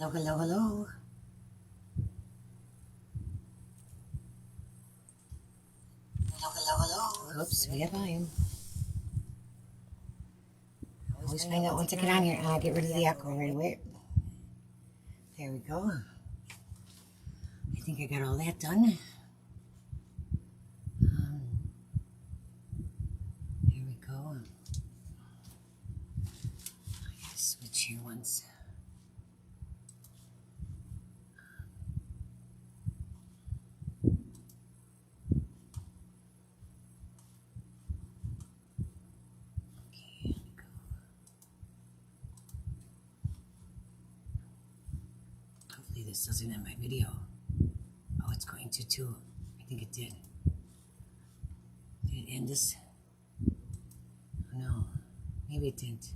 Hello, hello, hello. Hello, hello, hello. Oops, we have volume. Always find out once I get on here, and I'll get rid of the echo right away. There we go. I think I got all that done. Here we go. I gotta switch here once. This doesn't end my video. Oh, it's going to too. I think it did. Did it end this? Oh no, maybe it didn't.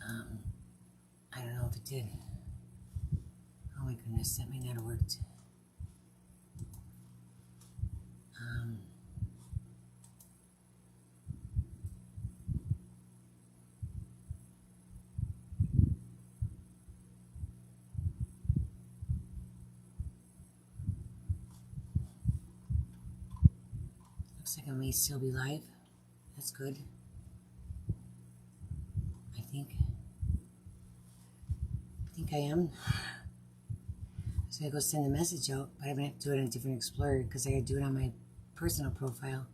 I don't know if it did. Oh my goodness, that may not have worked. Looks like I may still be live. That's good. I think I am. So I go send a message out, but I'm gonna have to do it on a different Explorer because I gotta do it on my personal profile,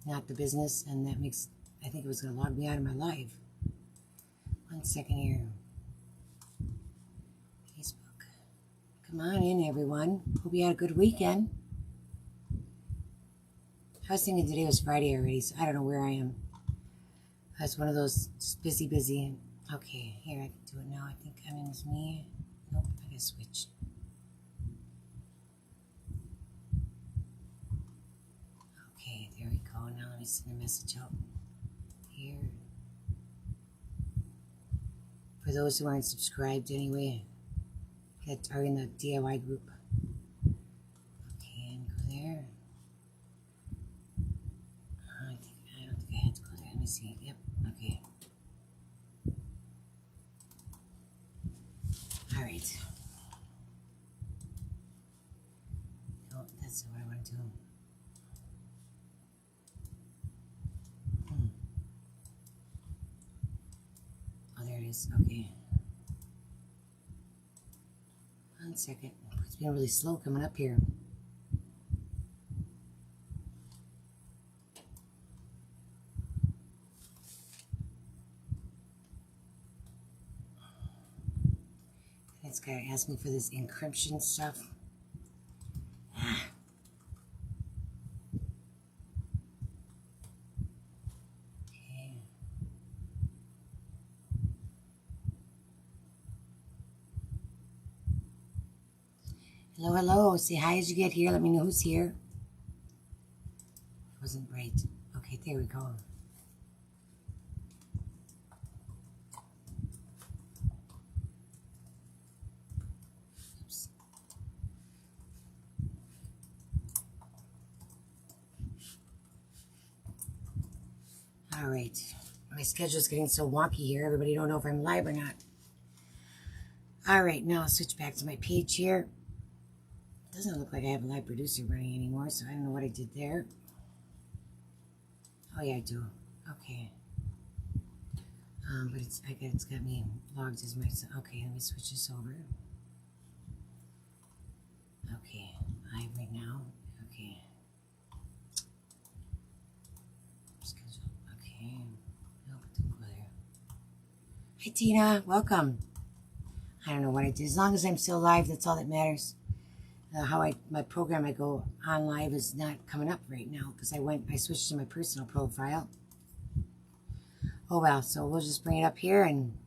not the business, and that makes, I think it was gonna log me out of my live. 1 second here. Facebook. Come on in, everyone. Hope you had a good weekend. I was thinking today was Friday already, so I don't know where I am. I was one of those just busy. Okay, here, I can do it now. I think I'm in with me. Nope, I gotta switch. Okay, there we go. Now let me send a message out here. For those who aren't subscribed anyway, that are in the DIY group. Okay, and go there. I don't think I had to go there. Let me see. Yep, okay. All right. No, that's what I want to do. Oh, there it is. Okay. 1 second. It's been really slow coming up here. This guy asked me for this encryption stuff. Okay. Hello, hello. Say hi as you get here. Let me know who's here. It wasn't right. Okay, there we go. All right, my schedule's getting so wonky here. Everybody don't know if I'm live or not. All right, now I'll switch back to my page here. It doesn't look like I have a live producer running anymore, so I don't know what I did there. Oh yeah, I do. Okay. But it's got me logged as myself. Okay, let me switch this over. Okay, live right now. Okay. Schedule. Okay. Nope, don't go there. Hi Tina, welcome. I don't know what I did. As long as I'm still live, that's all that matters. My program I go on live is not coming up right now because I switched to my personal profile. Oh well, so we'll just bring it up here and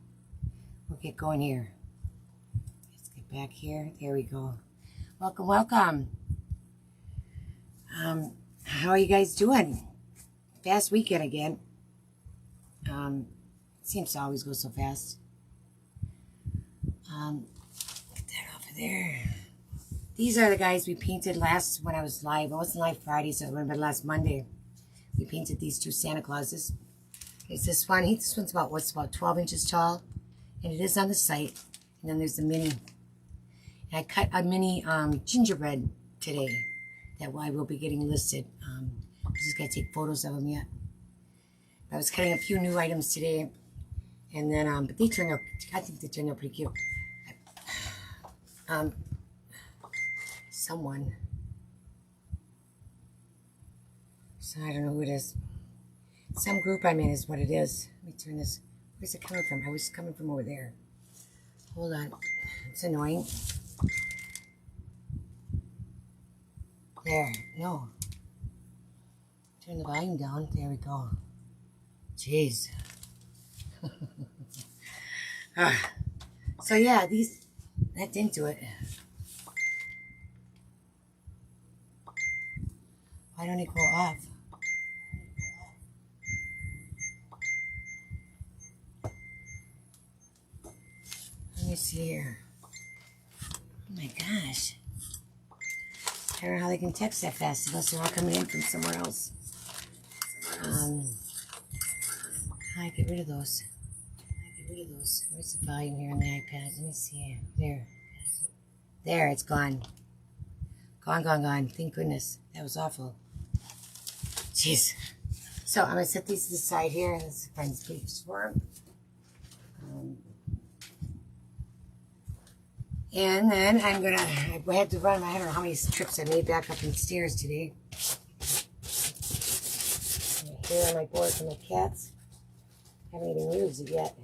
we'll get going here. Let's get back here. There we go. Welcome, welcome. How are you guys doing? Fast weekend again. Seems to always go so fast. Get that off of there. These are the guys we painted last when I was live. I wasn't live Friday, so I remember last Monday. We painted these two Santa Clauses. It's this one. This one's about 12 inches tall. And it is on the site. And then there's the mini. And I cut a mini gingerbread today that I will be getting listed. I just got to take photos of them yet. I was cutting a few new items today. And then, but they turned out, I think they turned out pretty cute. Someone. So I don't know who it is. Some group I'm in is what it is. Let me turn this. Where's it coming from? I was coming from over there. Hold on. It's annoying. There. No. Turn the volume down. There we go. Jeez. So yeah, that didn't do it. Why don't it go off? Let me see here. Oh my gosh. I don't know how they can text that fast unless they're all coming in from somewhere else. I get rid of those. Where's the volume here on the iPad? Let me see. There. There, it's gone. Gone. Thank goodness. That was awful. Jeez. So I'm going to set these to the side here and let's find space for them. And then I had to run, I don't know how many trips I made back up in stairs today. Here on my board for my cats. Haven't even used it yet.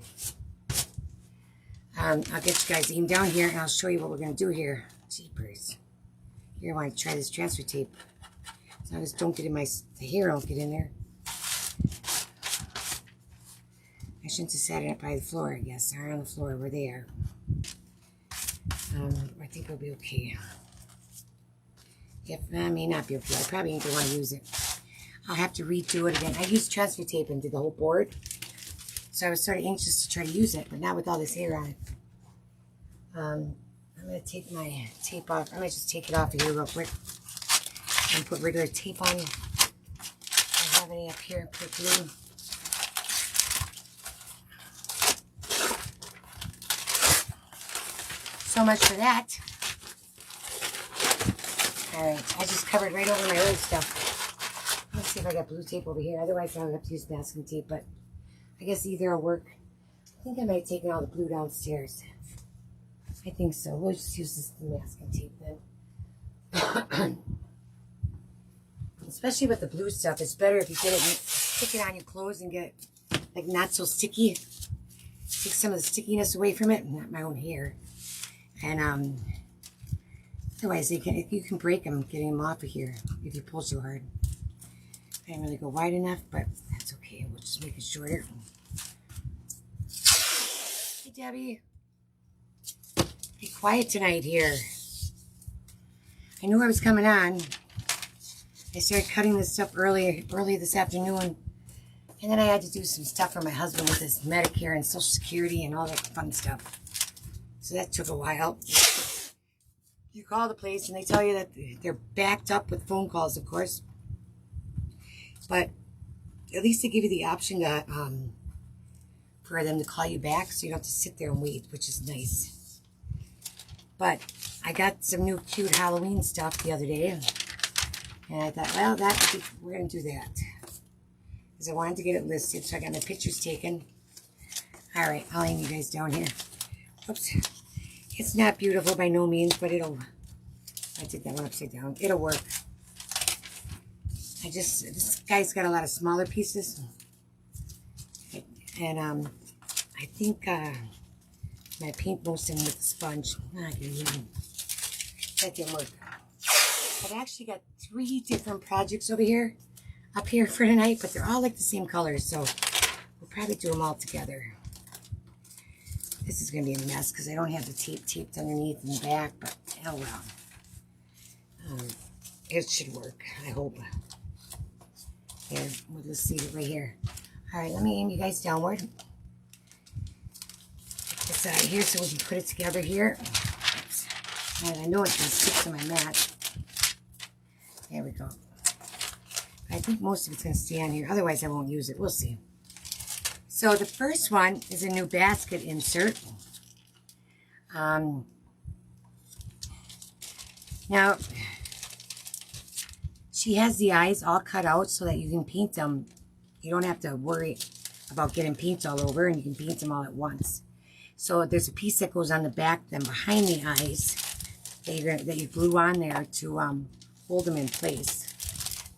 I'll get you guys even down here and I'll show you what we're going to do here. Jeepers. Here, I want to try this transfer tape. As long as don't get in the hair don't get in there. I shouldn't have sat it up by the floor, I guess. They're on the floor where they are. I think it'll be okay. I may not be okay. I probably ain't going to want to use it. I'll have to redo it again. I used transfer tape and did the whole board. So I was sort of anxious to try to use it, but not with all this hair on it. I'm going to take my tape off. I might just take it off of here real quick and put regular tape on. I don't have any up here. Put glue. So much for that. Alright, I just covered right over my other stuff. Let's see if I got blue tape over here. Otherwise, I'll have to use masking tape, but I guess either will work. I think I might have taken all the blue downstairs. I think so. We'll just use this masking tape then. Especially with the blue stuff, it's better if you get it, stick it on your clothes and get it like not so sticky. Take some of the stickiness away from it, not my own hair. And otherwise, you can break them getting them off of here if you pull too hard. I didn't really go wide enough, but that's okay. We'll just make it shorter. Hey, Debbie. Be quiet tonight here. I knew I was coming on. I started cutting this stuff early this afternoon. And then I had to do some stuff for my husband with his Medicare and Social Security and all that fun stuff. So that took a while. You call the place and they tell you that they're backed up with phone calls, of course. But at least they give you the option to, for them to call you back so you don't have to sit there and wait, which is nice. But I got some new cute Halloween stuff the other day. And I thought, well, we're going to do that. Because I wanted to get it listed, so I got my pictures taken. All right, I'll aim you guys down here. Oops. It's not beautiful by no means, but I did that one upside down. It'll work. This guy's got a lot of smaller pieces. And I think I paint most of them with a sponge. That didn't work. I've actually got 3 different projects over here, up here for tonight, but they're all like the same colors, so we'll probably do them all together. This is going to be a mess because I don't have the tape taped underneath and back, but oh well. It should work, I hope. Here, we'll just leave it right here. All right, let me aim you guys downward. Put this out of here so we can put it together here. Oops. And I know it's going to stick to my mat. There we go. I think most of it's going to stay on here. Otherwise, I won't use it. We'll see. So the first one is a new basket insert. Now, she has the eyes all cut out so that you can paint them. You don't have to worry about getting paint all over, and you can paint them all at once. So there's a piece that goes on the back, then behind the eyes, that you glue on there to hold them in place.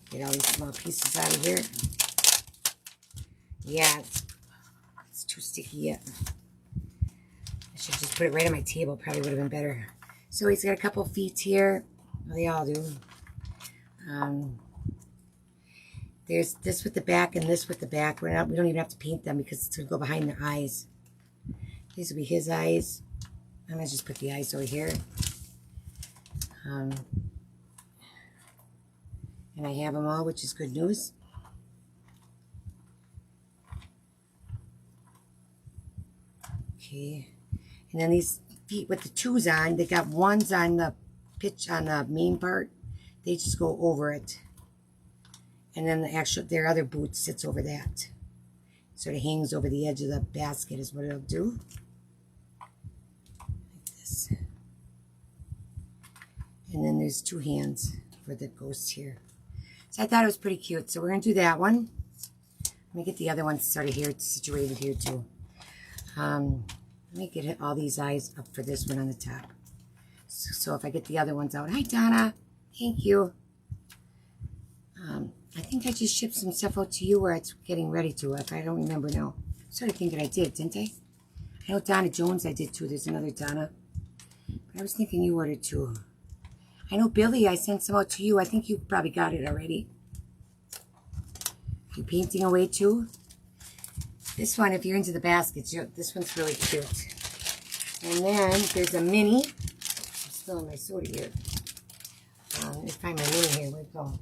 Get all these small pieces out of here. Yeah, it's too sticky yet. I should just put it right on my table. Probably would have been better. So he's got a couple feet here. Well, they all do. There's this with the back and this with the back. We don't even have to paint them because it's going to go behind the eyes. These will be his eyes. I'm going to just put the eyes over here. And I have them all, which is good news. Okay. And then these feet with the twos on, they got ones on the pitch on the main part. They just go over it. And then their other boot sits over that. Sort of hangs over the edge of the basket is what it'll do. Like this. And then there's two hands for the ghost here. So I thought it was pretty cute. So we're going to do that one. Let me get the other ones sort of here, situated here too. Let me get all these eyes up for this one on the top. So if I get the other ones out. Hi, Donna. Thank you. I think I just shipped some stuff out to you where it's getting ready to. If I don't remember now. Sort of thinking I did, didn't I? I know Donna Jones I did too. There's another Donna. But I was thinking you ordered too. I know Billy, I sent some out to you. I think you probably got it already. You painting away too? This one, if you're into the baskets, this one's really cute. And then there's a mini. I'm still in my soda here. Let me find my mini here. Where'd it go?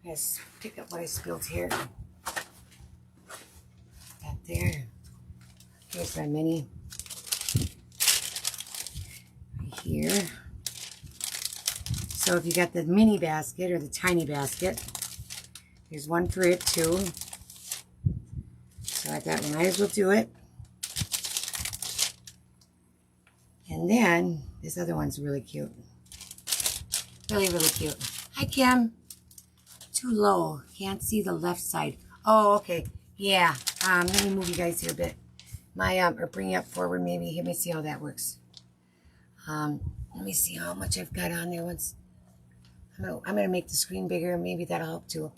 Let's pick up what I spilled here. That there. Here's my mini. Right here. So if you got the mini basket or the tiny basket, there's one for it too. So I thought we might as well do it. And then this other one's really cute. Really, really cute. Hi, Kim. Too low. Can't see the left side. Oh, okay. Yeah. Let me move you guys here a bit. Or bring you up forward maybe. Let me see how that works. Let me see how much I've got on there once. I'm gonna make the screen bigger. Maybe that'll help too.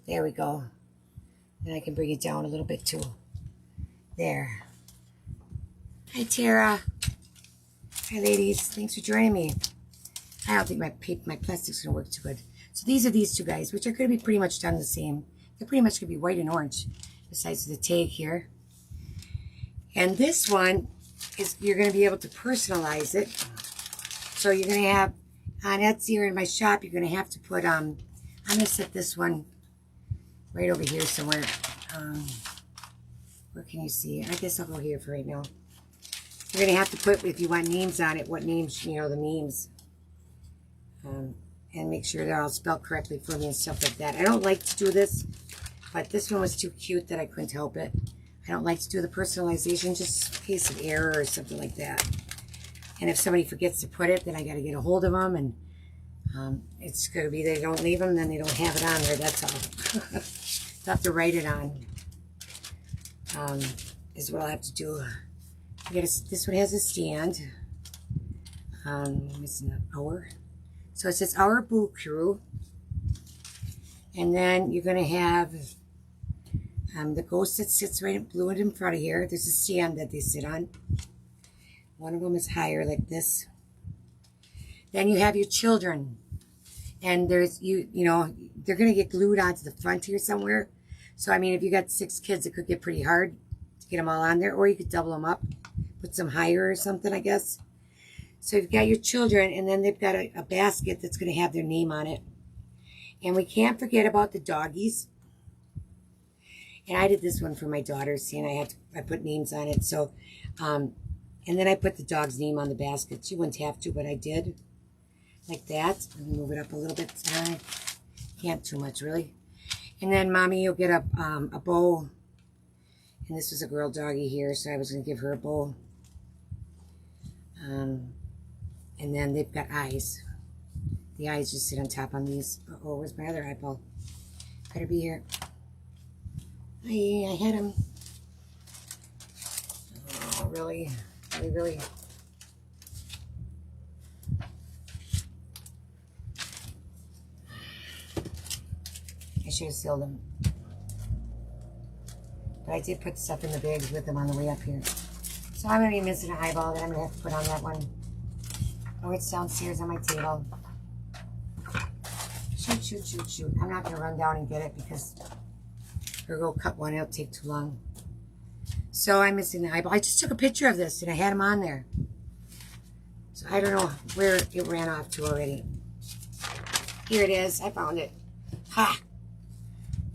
There we go. And I can bring it down a little bit too. There. Hi, Tara. Hi, ladies. Thanks for joining me. I don't think my plastic's going to work too good. So these are these two guys, which are going to be pretty much done the same. They're pretty much going to be white and orange, besides the tag here. And this one is, you're going to be able to personalize it. So you're going to have, on Etsy or in my shop, you're going to have to put, I'm going to set this one right over here somewhere. Where can you see? I guess I'll go here for right now. You're going to have to put, if you want names on it, what names, the names. And make sure they're all spelled correctly for me and stuff like that. I don't like to do this, but this one was too cute that I couldn't help it. I don't like to do the personalization just in case of error or something like that. And if somebody forgets to put it, then I got to get a hold of them. And it's going to be they don't leave them, then they don't have it on there. That's all. I'll have to write it on. Is what I'll have to do. This one has a stand. It's an hour. So it says Our Boo Crew. And then you're going to have the ghost that sits right blue in front of here. There's a stand that they sit on. One of them is higher like this. Then you have your children. And there's, they're going to get glued onto the front here somewhere. So, I mean, if you got 6 kids, it could get pretty hard to get them all on there. Or you could double them up. Put some higher or something, I guess. So you've got your children, and then they've got a basket that's going to have their name on it. And we can't forget about the doggies. And I did this one for my daughters, and I put names on it. So, and then I put the dog's name on the basket. She wouldn't have to, but I did. Like that. Let me move it up a little bit. Can't too much, really. And then mommy, you'll get a bow. And this was a girl doggy here, so I was going to give her a bow. And then they've got eyes. The eyes just sit on top on these. Oh, where's my other eyeball? Better be here. I had him. Oh, really? Really? I should have sealed them. But I did put stuff in the bags with them on the way up here. So I'm going to be missing an eyeball that I'm going to have to put on that one. Oh, it's downstairs on my table. Shoot. I'm not going to run down and get it because or go cut one. It'll take too long. So I'm missing the eyeball. I just took a picture of this and I had them on there. So I don't know where it ran off to already. Here it is. I found it. Ha!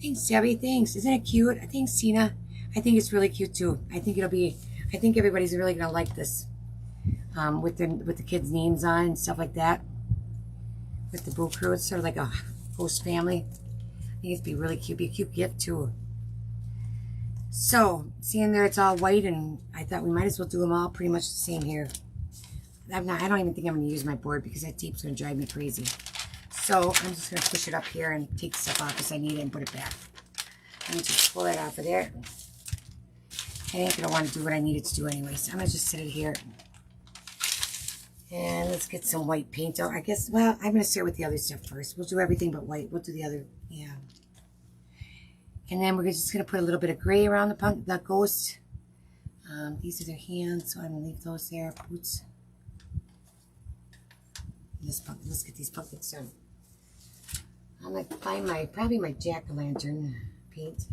Thanks, Debbie. Thanks. Isn't it cute? Thanks, Tina. I think it's really cute too. I think everybody's really gonna like this. With the kids' names on and stuff like that. With the Boo Crew, it's sort of like a host family. I think it'd be really cute. Be a cute gift too. So, seeing there it's all white, and I thought we might as well do them all pretty much the same here. I don't even think I'm going to use my board because that tape's going to drive me crazy. So, I'm just going to push it up here and take stuff off because I need it and put it back. Let me just pull that off of there. I ain't going to want to do what I need it to do anyway, so I'm going to just sit it here. And let's get some white paint out. I guess, well, I'm going to start with the other stuff first. We'll do everything but white. We'll do the other, yeah. And then we're just going to put a little bit of gray around the ghost. These are their hands, so I'm going to leave those there. Boots. Let's get these pumpkins done. I'm going to find probably my jack-o'-lantern paint.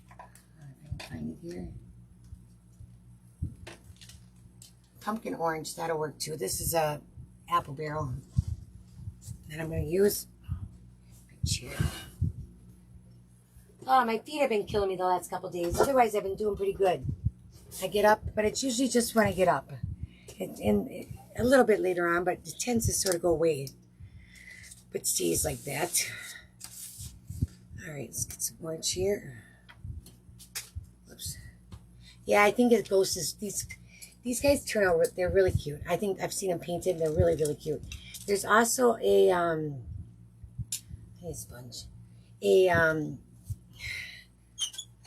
If I can find it here. Pumpkin orange, that'll work too. This is a apple barrel that I'm going to use. My chair. Oh, my feet have been killing me the last couple of days. Otherwise, I've been doing pretty good. I get up, but it's usually just when I get up. A little bit later on, but it tends to sort of go away. But stays like that. All right, let's get some orange here. Whoops. Yeah, I think it goes to these guys turn out, they're really cute. I think I've seen them painted. They're really, really cute. There's also a sponge.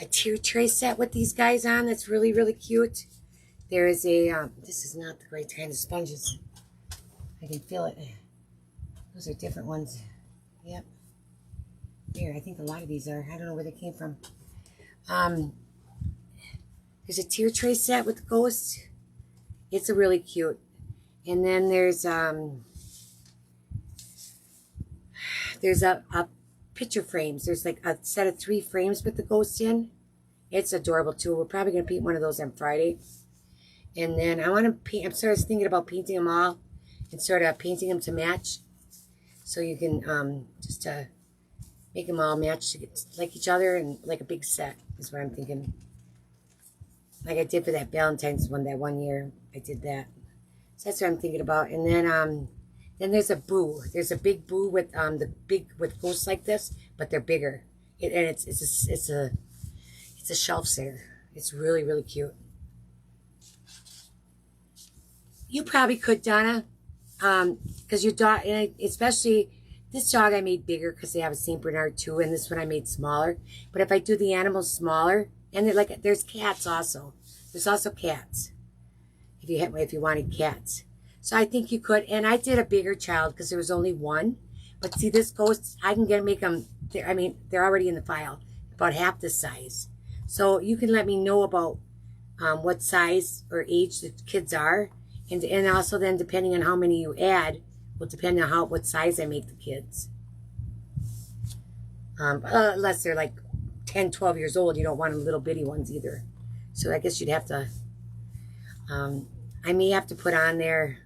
A tier tray set with these guys on that's really, really cute. There is a, this is not the right kind of sponges. I can feel it. Those are different ones. Yep. Here, I think a lot of these are. I don't know where they came from. There's a tier tray set with ghosts. It's a really cute. And then there's a picture frames. There's like a set of 3 frames with the ghost in. It's adorable too. We're probably going to paint one of those on Friday. And then I want to paint, I'm sort of thinking about painting them all and sort of painting them to match. So you can just make them all match like each other and like a big set is what I'm thinking. Like I did for that Valentine's one that one year. I did that. So that's what I'm thinking about. And then there's a boo. There's a big boo with with ghosts like this, but they're bigger. It's a shelf sitter. It's really, really cute. You probably could, Donna, because your dog, and especially this dog I made bigger because they have a Saint Bernard too, and this one I made smaller. But if I do the animals smaller, and there's cats also. There's also cats. If you wanted cats. So I think you could, and I did a bigger child because there was only one. But see, this ghost, I can make them, they're already in the file, about half the size. So you can let me know about what size or age the kids are. And also then, depending on how many you add, will depend on what size I make the kids. Unless they're like 10, 12 years old, you don't want them little bitty ones either. So I guess you'd have to, I may have to put on there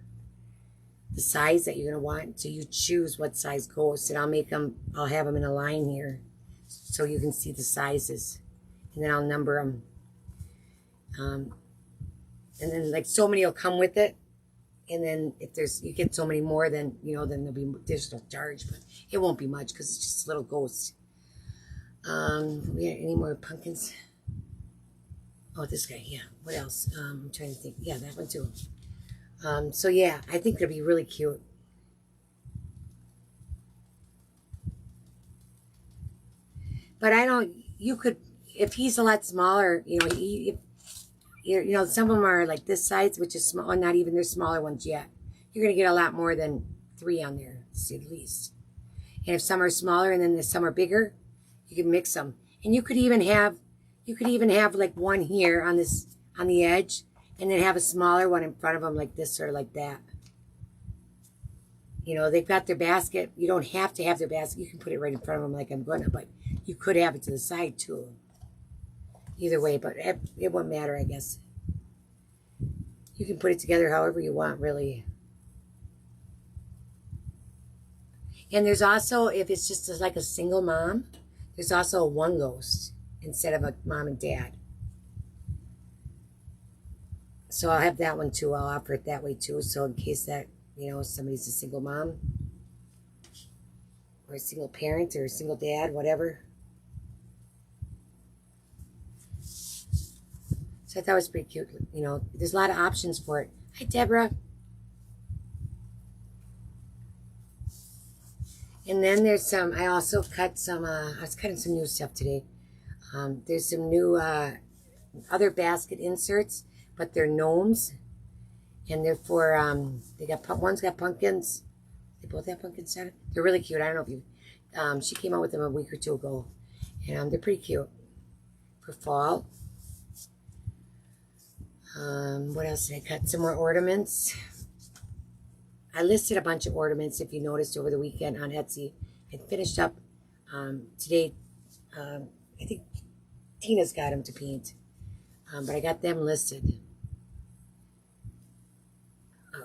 the size that you're going to want. So you choose what size ghost, and I'll have them in a line here so you can see the sizes. And then I'll number them. And then like so many will come with it. And then if you get so many more, then, then there'll be additional charge, but it won't be much because it's just little ghosts. We got any more pumpkins? Oh, this guy, yeah. What else? I'm trying to think. Yeah, that one too. So yeah, I think it'll be really cute. But I don't, you could, if he's a lot smaller, you know, some of them are like this size, which is small, not even there's smaller ones yet. You're going to get a lot more than 3 on there, at least. And if some are smaller and then there's some are bigger, you can mix them. And you could even have like one here on the edge, and then have a smaller one in front of them like this or like that. You know, they've got their basket. You don't have to have their basket. You can put it right in front of them like I'm going to, but you could have it to the side too. Either way, but it won't matter, I guess. You can put it together however you want, really. And there's also, if it's just like a single mom, there's also a one ghost instead of a mom and dad. So I'll have that one too. I'll offer it that way too. So in case that, you know, somebody's a single mom or a single parent or a single dad, whatever. So I thought it was pretty cute. You know, there's a lot of options for it. Hi, Deborah. And then there's some, I also cut some, I was cutting some new stuff today. There's some new other basket inserts, but they're gnomes. And they're for, one's got pumpkins. They both have pumpkins on it. They're really cute. I don't know if you, she came out with them a week or two ago. And they're pretty cute for fall. What else did I cut? Some more ornaments. I listed a bunch of ornaments, if you noticed, over the weekend on Etsy. I finished up today. I think Tina's got them to paint. But I got them listed.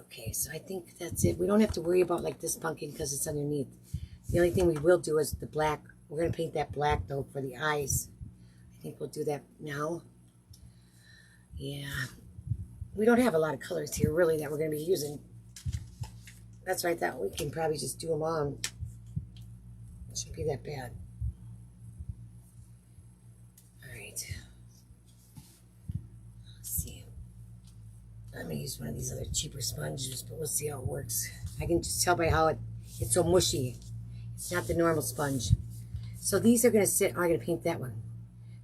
Okay, so I think that's it. We don't have to worry about like this pumpkin because it's underneath. The only thing we will do is the black. We're going to paint that black, though, for the eyes. I think we'll do that now. Yeah. We don't have a lot of colors here, really, that we're going to be using. That's why I thought we can probably just do them on. It shouldn't be that bad. All right. Let's see. I'm going to use one of these other cheaper sponges, but we'll see how it works. I can just tell by how it's so mushy. It's not the normal sponge. So these are going to sit, I'm going to paint that one.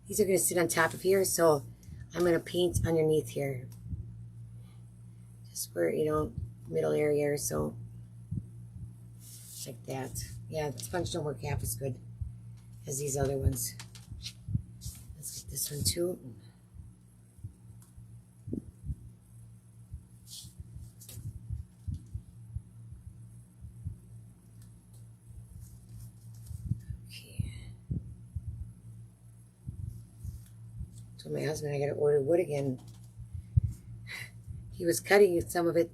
These are going to sit on top of here, so I'm going to paint underneath here. Just where, you know, middle area or so. Like that. Yeah, the sponge don't work half as good as these other ones. Let's get this one too. Okay. Told my husband I gotta order wood again. He was cutting some of it.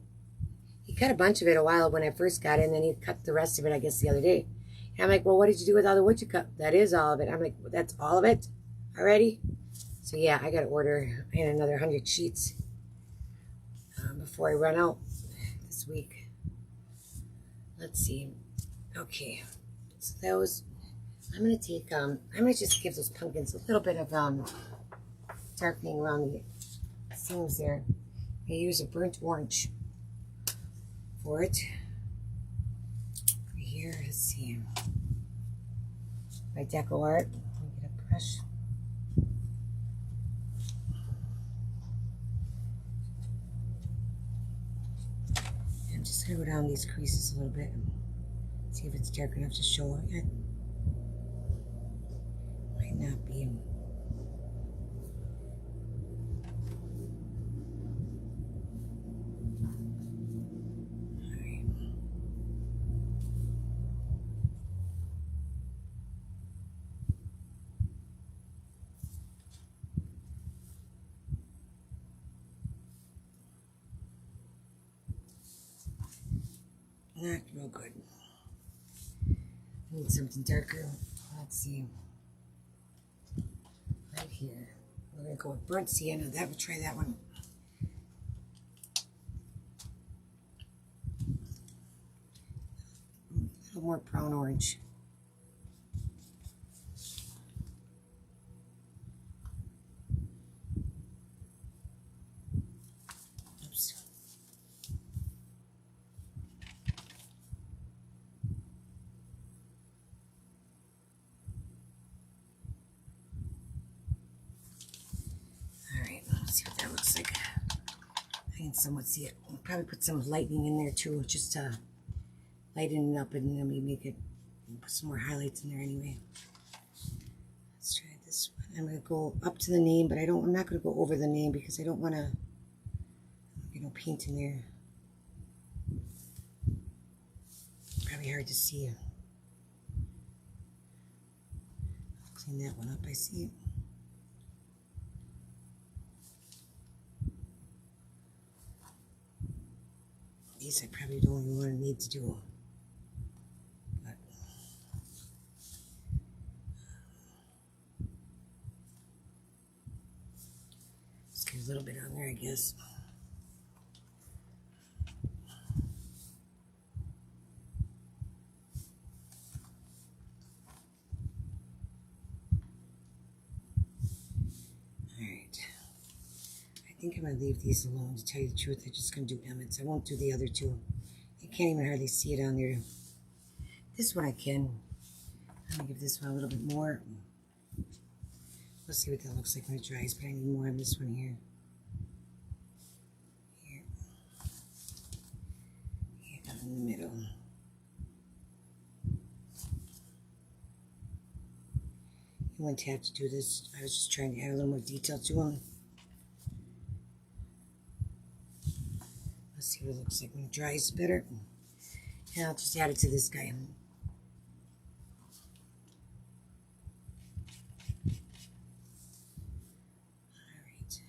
He cut a bunch of it a while when I first got it, and then he cut the rest of it, I guess, the other day. And I'm like, well, what did you do with all the wood you cut? That is all of it. I'm like, well, that's all of it already? So, yeah, I got to order another 100 sheets before I run out this week. Let's see. Okay. So those, I'm going to take, I'm going to just give those pumpkins a little bit of darkening around the seams there. I use a burnt orange for it. Here, let's see. My DecoArt. Let me get a brush. I'm just gonna go down these creases a little bit and see if it's dark enough to show it yet. Might not be. Not real good. I need something darker. Let's see. Right here. We're going to go with burnt sienna. We'll try that one. A little more brown orange. Let's see what that looks like. I can somewhat see it. I'll probably put some lightning in there too, just to lighten it up, and then we make it, put some more highlights in there anyway. Let's try this one. I'm going to go up to the name, but I'm not going to go over the name because I don't want to get no paint in there. Probably hard to see. Clean that one up, I see. These I probably don't even want to need to do. But let's get a little bit on there, I guess. I think I'm going to leave these alone, to tell you the truth. I'm just going to do Emmets. I won't do the other two. You can't even hardly see it on there. This one I can. I'm going to give this one a little bit more. Let's see what that looks like when it dries, but I need more on this one here. Here. Here, down in the middle. You wouldn't have to do this. I was just trying to add a little more detail to them. See what it looks like when it dries better. And I'll just add it to this guy. Alright.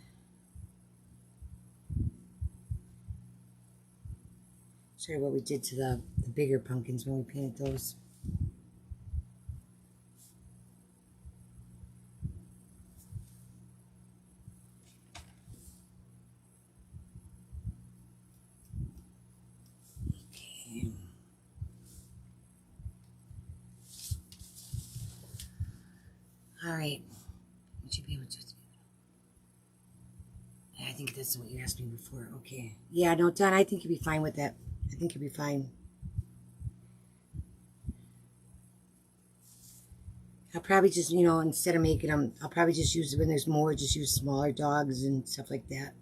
Show you what we did to the bigger pumpkins when we painted those. Alright, you should be able to. I think that's what you asked me before. Okay. Yeah, no, Don, I think you'll be fine with that. I think you'll be fine. I'll probably just, instead of making them, I'll probably just use, when there's more, just use smaller dogs and stuff like that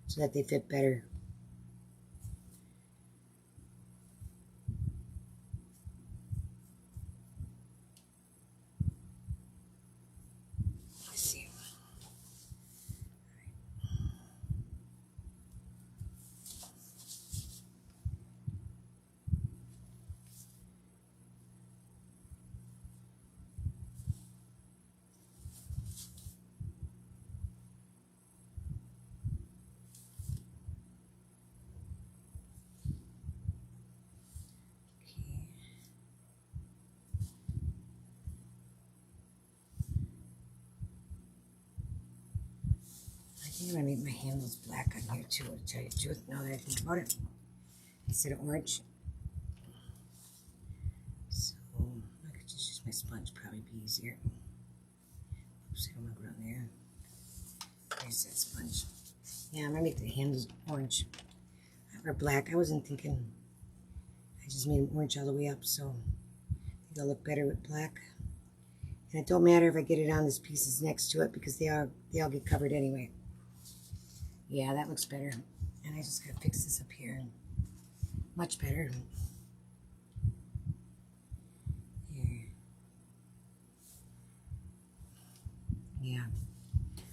so that they fit better. I'm going to make my handles black on here too, to tell you the truth, now that I think about it, instead of orange. So, I could just use my sponge, probably be easier. Oops, I don't want to go down there. There's that sponge. Yeah, I'm going to make the handles orange. Or black. I wasn't thinking, I just made them orange all the way up, so I think they'll look better with black. And it don't matter if I get it on this pieces next to it, because they all get covered anyway. Yeah, that looks better. And I just gotta fix this up here. Much better. Here. Yeah.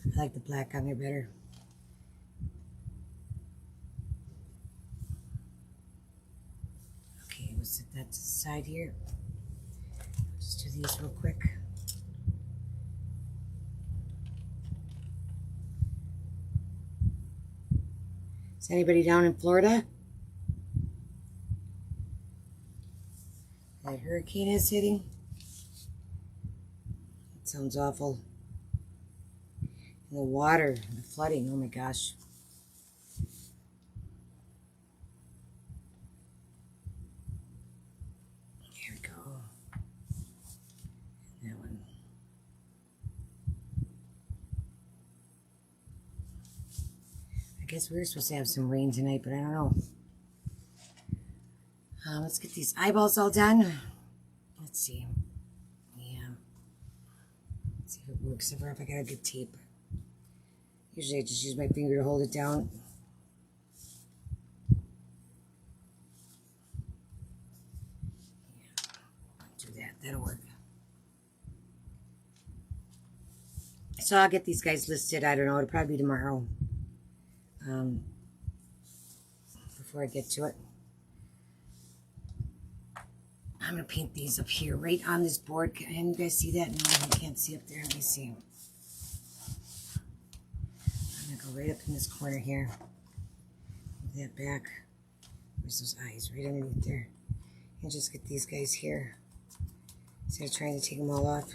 I like the black on there better. Okay, we'll set that to the side here. Just do these real quick. Is anybody down in Florida? That hurricane is hitting? It sounds awful. And the water, the flooding, oh my gosh. There we go. And that one. I guess we were supposed to have some rain tonight, but I don't know. Let's get these eyeballs all done. Let's see. Yeah. Let's see if it works. If I got a good tape. Usually I just use my finger to hold it down. Do that. That'll work. So I'll get these guys listed. I don't know. It'll probably be tomorrow. Before I get to it. I'm going to paint these up here, right on this board. Can you guys see that? No, you can't see up there. Let me see. I'm going to go right up in this corner here. Move that back. Where's those eyes? Right underneath there. And just get these guys here. Instead of trying to take them all off.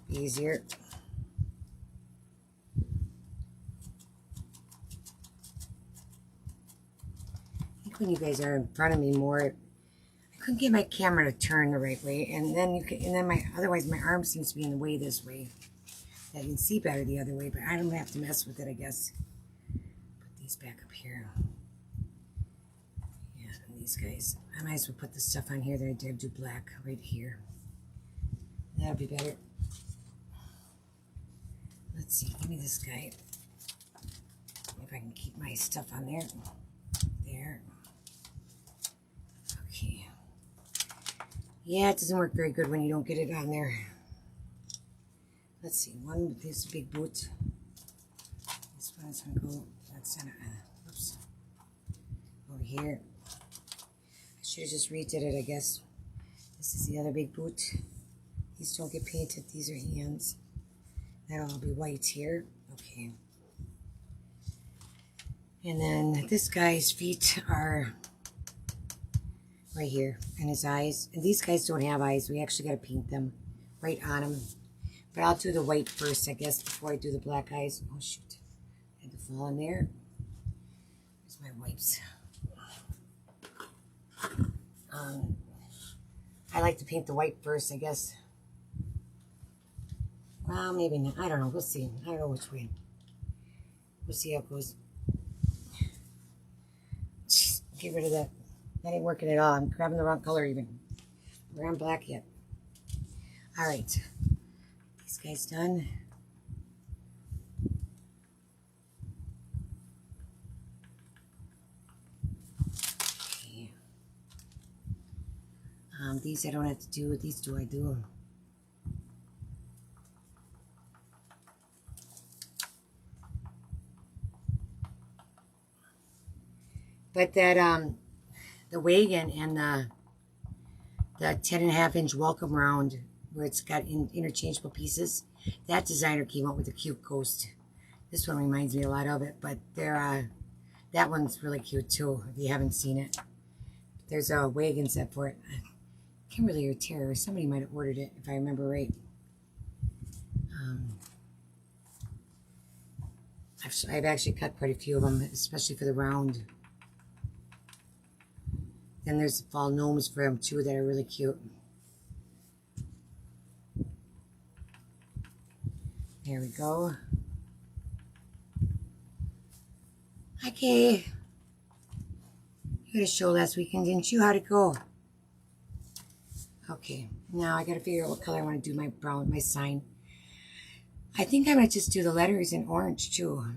Easier. I think when you guys are in front of me more, I couldn't get my camera to turn the right way, and then otherwise my arm seems to be in the way this way. I can see better the other way, but I don't have to mess with it, I guess. Put these back up here. Yeah, and these guys. I might as well put the stuff on here that I did do black right here. That'll be better. Let's see, give me this guy. If I can keep my stuff on there. There. Okay. Yeah, it doesn't work very good when you don't get it on there. Let's see, one with this big boot. This one's gonna go, that's on oops. Over here. I should have just redid it, I guess. This is the other big boot. These don't get painted, these are hands. That'll all be white here. Okay. And then this guy's feet are right here, and his eyes. And these guys don't have eyes. We actually got to paint them right on them. But I'll do the white first, I guess, before I do the black eyes. Oh, shoot. I had to fall in there. There's my wipes. I like to paint the white first, I guess. Well, maybe not. I don't know. We'll see. I don't know which way. We'll see how it goes. Get rid of that. That ain't working at all. I'm grabbing the wrong color even. We're on black yet. All right. These guys done. Okay. These I don't have to do. These do I do. But that, the wagon and the 10.5-inch welcome round, where it's got interchangeable pieces, that designer came up with a cute coast. This one reminds me a lot of it, but that one's really cute too, if you haven't seen it. There's a wagon set for it. Kimberly or Tara, somebody might have ordered it, if I remember right. I've actually cut quite a few of them, especially for the round. Then there's the fall gnomes for them too that are really cute. There we go. Okay. You had a show last weekend, didn't you? How'd it go? Okay. Now I gotta figure out what color I want to do my brown, my sign. I think I might just do the letters in orange too.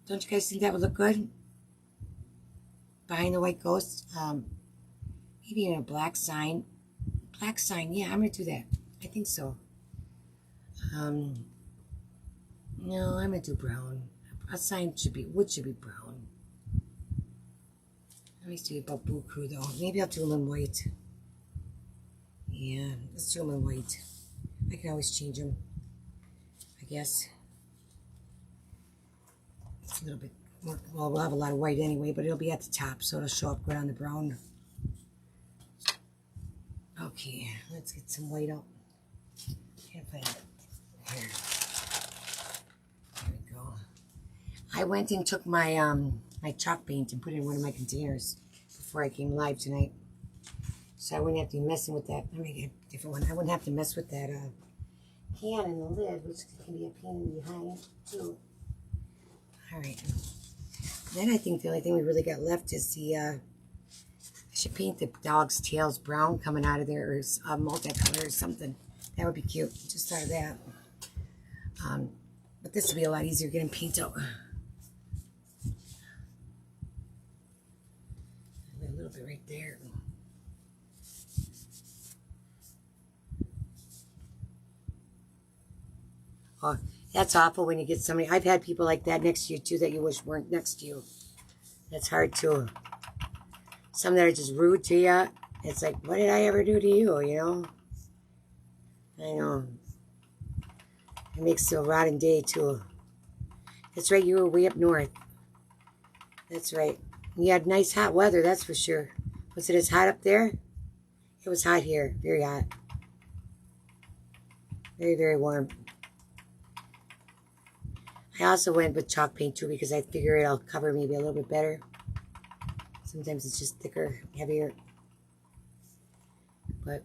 Don't you guys think that would look good? Behind the white ghost. Maybe in a black sign. Black sign, yeah, I'm going to do that. I think so. No, I'm going to do brown. A sign should be, wood should be brown. Let me see about Boo Crew though. Maybe I'll do them in white. Yeah, let's do them in white. I can always change them, I guess. It's a little bit more, well, we'll have a lot of white anyway, but it'll be at the top, so it'll show up good on the brown. Okay, let's get some white up. Can't find it. Here. There we go. I went and took my my chalk paint and put it in one of my containers before I came live tonight. So I wouldn't have to be messing with that. Let me get a different one. I wouldn't have to mess with that can in the lid, which can be a pain behind too. All right. Then I think the only thing we really got left is the I should paint the dog's tails brown coming out of there, or multicolor or something. That would be cute. Just thought of that. But this will be a lot easier getting paint out. A little bit right there. Oh, that's awful when you get somebody. I've had people like that next to you too that you wish weren't next to you. That's hard too. Some that are just rude to you. It's like, what did I ever do to you, you know? I know. It makes it a rotten day too. That's right, you were way up north. That's right. You had nice hot weather, that's for sure. Was it as hot up there? It was hot here. Very hot. Very, very warm. I also went with chalk paint too because I figure it'll cover maybe a little bit better. Sometimes it's just thicker, heavier. But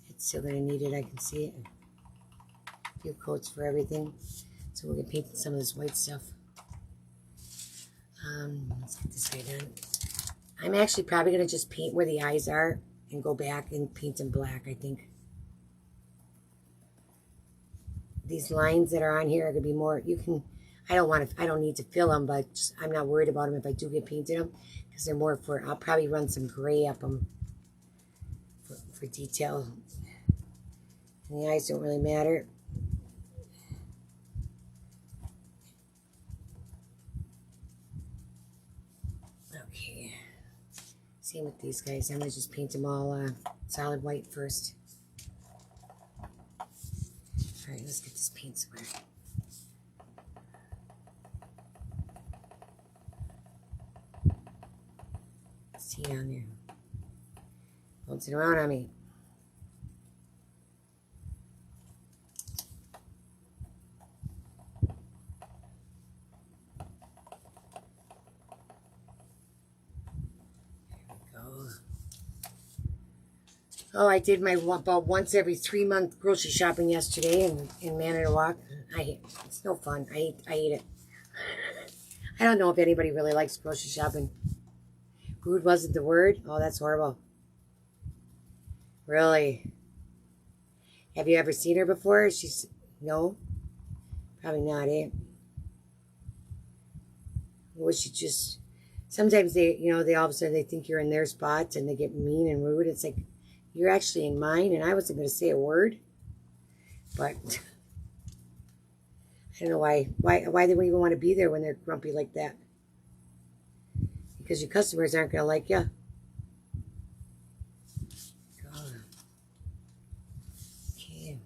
it's still going to need it. I can see it. A few coats for everything. So we're going to paint some of this white stuff. Let's get this guy done. I'm actually probably going to just paint where the eyes are and go back and paint them black, I think. These lines that are on here are going to be more, you can, I don't need to fill them, but just, I'm not worried about them if I do get painted them, because they're more for, I'll probably run some gray up them for detail. And the eyes don't really matter. Okay. Same with these guys. I'm going to just paint them all solid white first. Alright, let's get this paint square. See down there. Bouncing around on me. There we go. Oh, I did my about once every 3 month grocery shopping yesterday in Manitowoc. It's no fun. I hate it. I don't know if anybody really likes grocery shopping. Rude wasn't the word? Oh, that's horrible. Really? Have you ever seen her before? She's, no? Probably not, eh? Was she just, sometimes they, you know, they all of a sudden they think you're in their spot and they get mean and rude. It's like, you're actually in mine and I wasn't going to say a word. But I don't know why they would even want to be there when they're grumpy like that. Because your customers aren't going to like you. Okay.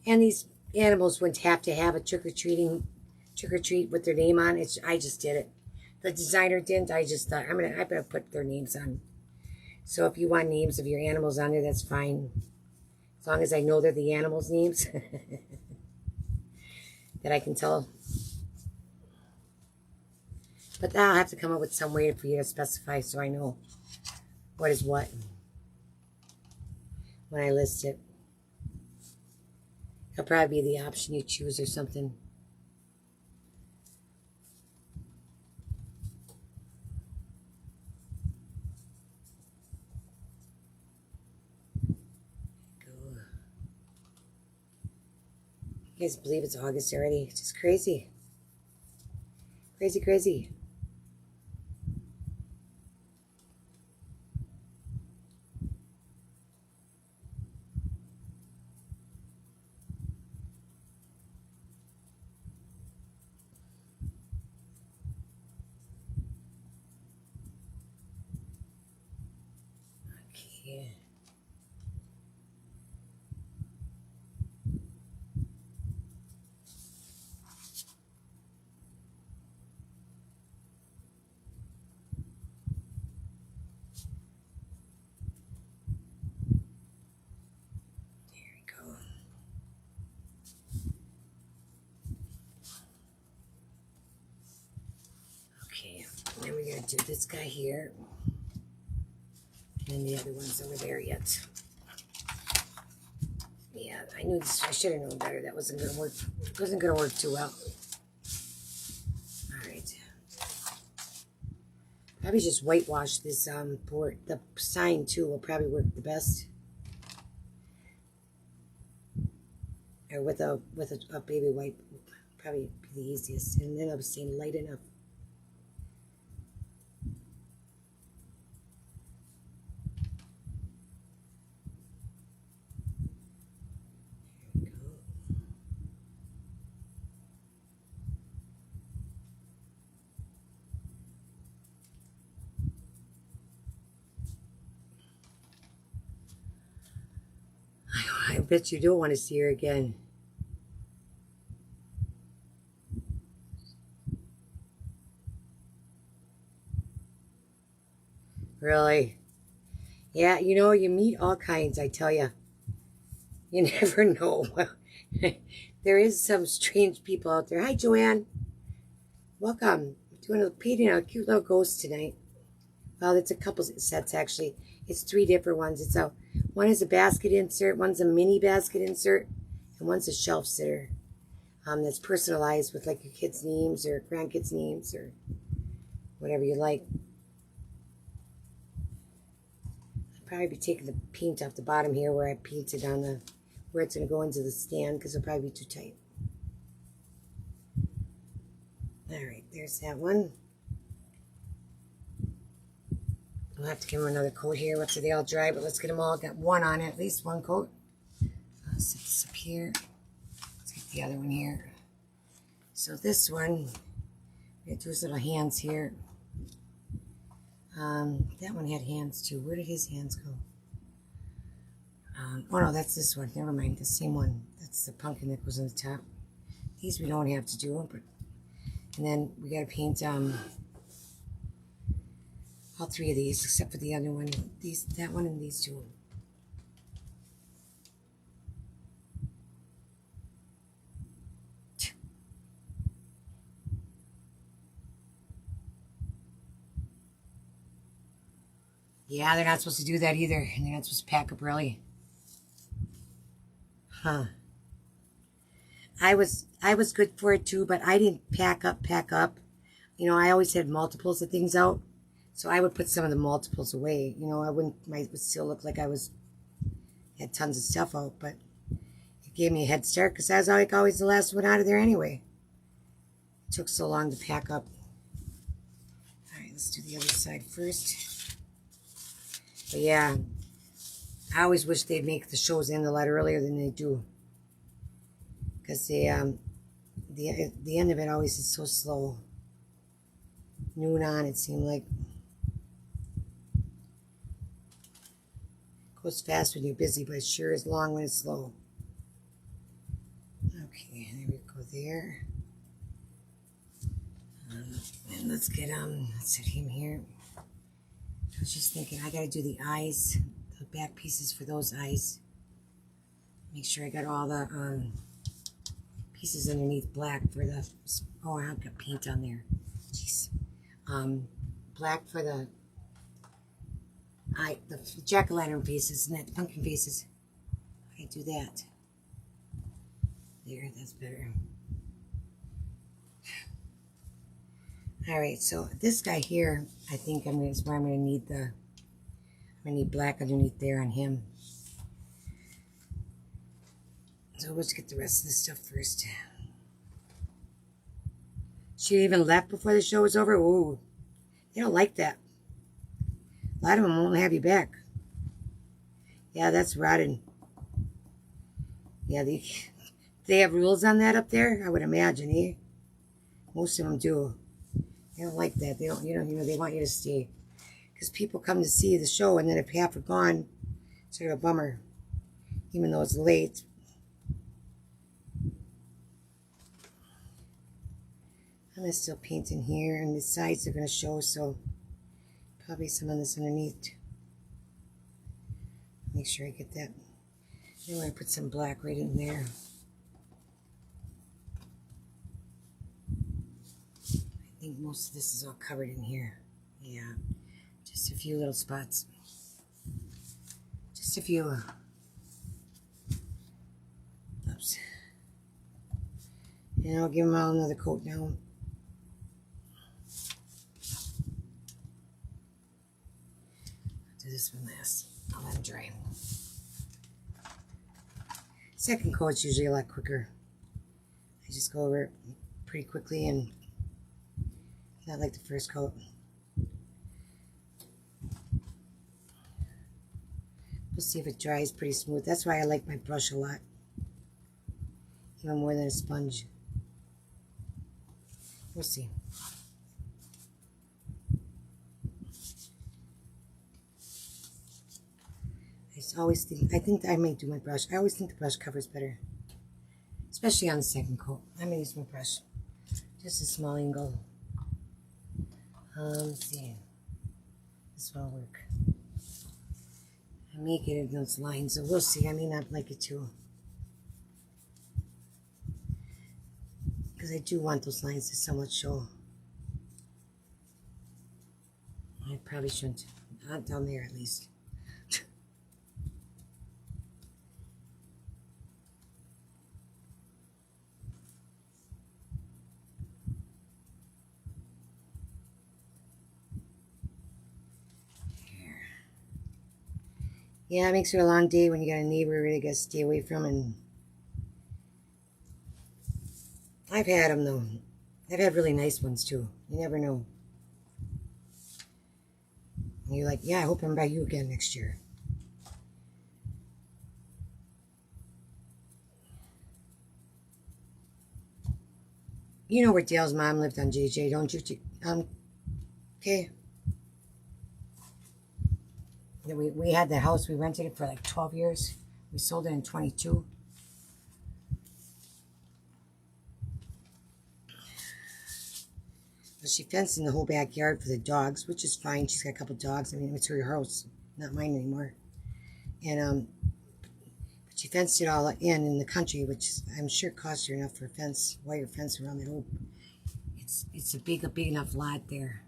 And these animals wouldn't have to have a trick or treat with their name on. I just did it. The designer didn't. I just thought I'm gonna put their names on. So if you want names of your animals on there, that's fine. As long as I know they're the animals' names. That I can tell. But I'll have to come up with some way for you to specify so I know what is what when I list it. It'll probably be the option you choose or something. You guys believe it's August already? It's just crazy. Crazy, crazy. Okay. Okay, then we're going to do this guy here. And the other one's over there yet. Yeah, I knew this. I should have known better. That wasn't going to work. It wasn't going to work too well. Probably just whitewash this board. The sign too will probably work the best. Or with a baby wipe, probably be the easiest. And then I was saying light enough. There we go. I bet you don't want to see her again. Really? Yeah, you know, you meet all kinds, I tell you. You never know. There is some strange people out there. Hi, Joanne. Welcome. We're doing a painting a cute little ghost tonight. Well, it's a couple sets, actually. It's 3 different ones. One is a basket insert, one's a mini basket insert, and one's a shelf sitter. That's personalized with like your kids' names or grandkids' names or whatever you like. I'll probably be taking the paint off the bottom here where I painted on the where it's going to go into the stand because it'll probably be too tight. All right, there's that one. We'll have to give them another coat here after they all dry, but let's get them all. Got one on it, at least one coat. I'll set this up here. Let's get the other one here. So this one, we have 2 little hands here. That one had hands too. Where did his hands go? Oh no, that's this one. Never mind, the same one. That's the pumpkin that goes on the top. These we don't have to do, but and then we got to paint all 3 of these except for the other one. That one, and these 2. Yeah, they're not supposed to do that either, and they're not supposed to pack up early. Huh. I was good for it too, but I didn't pack up. You know, I always had multiples of things out. So I would put some of the multiples away. You know, I would still look like had tons of stuff out, but it gave me a head start because I was like always the last one out of there anyway. It took so long to pack up. All right, let's do the other side first. But yeah, I always wish they'd make the shows end a lot earlier than they do. Because the end of it always is so slow. Noon on, it seemed like. Goes fast when you're busy, but it sure is long when it's slow. Okay, there we go there. And let's get let's set him here. I was just thinking I gotta do the eyes, the back pieces for those eyes. Make sure I got all the pieces underneath black for the. Oh, I've got paint on there. Jeez. Black for the jack-o'-lantern faces and that pumpkin faces. I do that. There, that's better. All right, so this guy here, I think is where I'm gonna need black underneath there on him. So let's get the rest of this stuff first. She even left before the show was over. Ooh, they don't like that. A lot of them won't have you back. Yeah, that's rotten. Yeah, they have rules on that up there. I would imagine, eh? Most of them do. They don't like that. They don't, they want you to stay. Because people come to see the show, and then if half are gone, it's sort of a bummer. Even though it's late. I'm going to still paint in here, and the sides are going to show, so probably some on this underneath. Make sure I get that. Then I'm going to put some black right in there. I think most of this is all covered in here. Yeah, just a few little spots. Just a few. Oops. And I'll give them all another coat now. do this one last. I'll let it dry. Second coat's usually a lot quicker. I just go over it pretty quickly and not like the first coat. We'll see if it dries pretty smooth. That's why I like my brush a lot. Even more than a sponge. We'll see. I think I may do my brush. I always think the brush covers better. Especially on the second coat. I'm going to use my brush. Just a small angle. Let's see. This one will work. I may get in those lines, so we'll see. I may not like it too. Because I do want those lines to somewhat show. I probably shouldn't. Not down there at least. Yeah, it makes it a long day when you got a neighbor you really got to stay away from. And I've had them though. I've had really nice ones too. You never know. And you're like, yeah, I hope I'm by you again next year. You know where Dale's mom lived on JJ, don't you? Okay. We had the house. We rented it for like 12 years. We sold it in 22. But she fenced in the whole backyard for the dogs, which is fine. She's got a couple dogs. I mean, it's her house, not mine anymore. And but she fenced it all in the country, which I'm sure cost her enough for a fence, wire fence around the whole. It's a big enough lot there.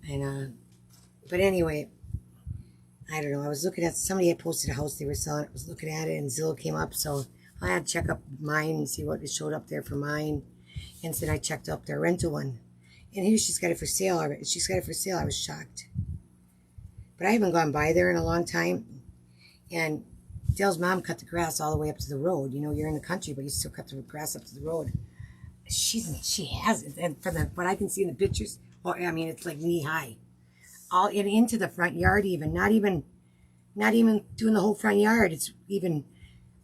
And but anyway. I don't know. I was looking at, somebody had posted a house they were selling. I was looking at it and Zillow came up. So I had to check up mine and see what it showed up there for mine. And then I checked up their rental one. And here she's got it for sale already. She's got it for sale. I was shocked. But I haven't gone by there in a long time. And Dale's mom cut the grass all the way up to the road. You know, you're in the country, but you still cut the grass up to the road. She has it. And for what I can see in the pictures, well, I mean, it's like knee high. All into the front yard even. Not even doing the whole front yard. It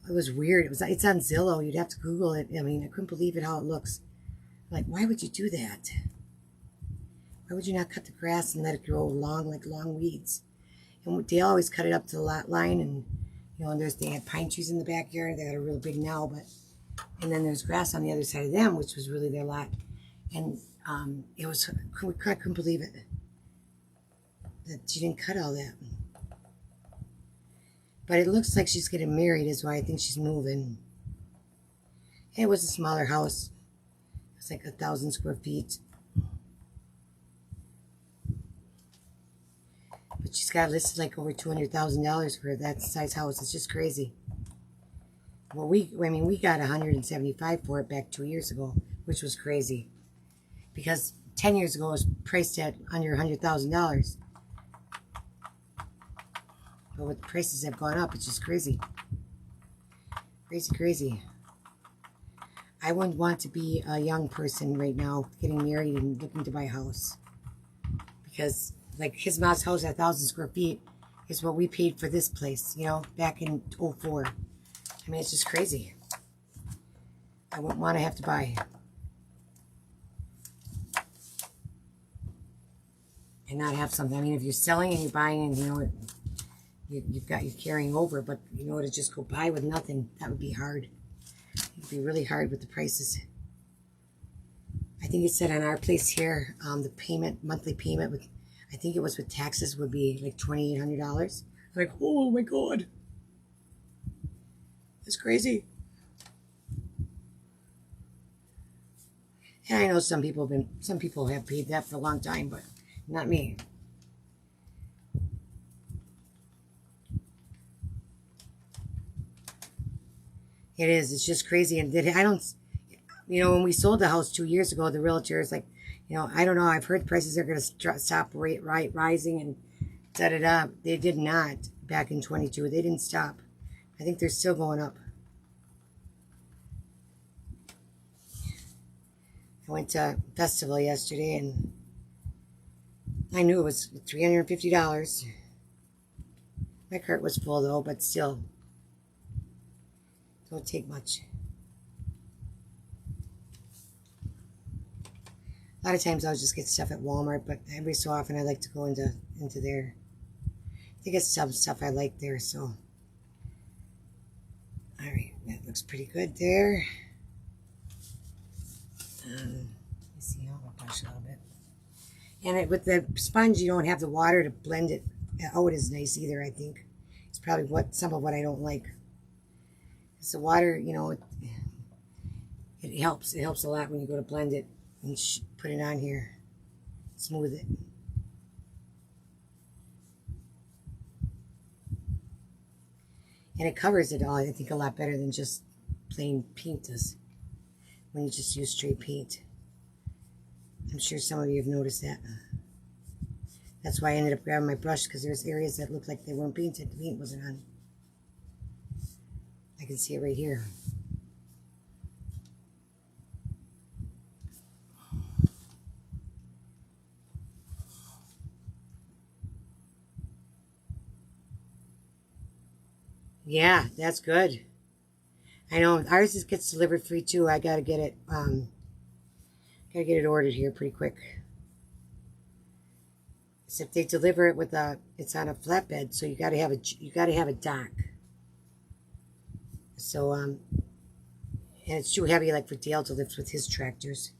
was weird. It's on Zillow. You'd have to Google it. I mean, I couldn't believe it how it looks. Like, why would you do that? Why would you not cut the grass and let it grow long, like long weeds? And they always cut it up to the lot line, and you know, they had pine trees in the backyard. They got a real big now, and then there's grass on the other side of them, which was really their lot. And it was, I couldn't believe it that she didn't cut all that. But it looks like she's getting married, is why I think she's moving. It was a smaller house. It was like 1,000 square feet. But she's got listed like over $200,000 for that size house. It's just crazy. Well, we got $175,000 for it back 2 years ago, which was crazy. Because 10 years ago it was priced at under $100,000. But with the prices have gone up, it's just crazy. Crazy. I wouldn't want to be a young person right now getting married and looking to buy a house. Because, like, his mom's house at 1,000 square feet is what we paid for this place, you know, back in 2004. I mean, it's just crazy. I wouldn't want to have to buy. And not have something. I mean, if you're selling and you're buying and, you know, you're carrying over, but you know, to just go buy with nothing, that would be hard. It would be really hard with the prices. I think it said on our place here, the monthly payment with, I think it was with taxes, would be like $2,800. Like, oh my God. It's crazy. And I know some people have paid that for a long time, but not me. It is. It's just crazy. And I don't, you know, when we sold the house 2 years ago, the realtor is like, you know, I don't know. I've heard prices are going to stop rising. And set it up. They did not back in 22. They didn't stop. I think they're still going up. I went to a festival yesterday and I knew it was $350. My cart was full though, but still. Don't take much. A lot of times I'll just get stuff at Walmart, but every so often I like to go into there. They get some stuff I like there, so. Alright, that looks pretty good there. Let me see, I'll brush a little bit. And with the sponge, you don't have the water to blend it out as nice either, I think. It's probably some of what I don't like. Because the water, you know, it helps. It helps a lot when you go to blend it and put it on here. Smooth it. And it covers it all, I think, a lot better than just plain paint does. When you just use straight paint. I'm sure some of you have noticed that. That's why I ended up grabbing my brush, because there's areas that looked like they weren't painted. The paint wasn't on. I can see it right here. Yeah, that's good. I know ours gets delivered free too. I gotta get it. Gotta get it ordered here pretty quick. So if they deliver it with it's on a flatbed, so you gotta have a dock. So and it's too heavy, like for Dale to lift with his tractors.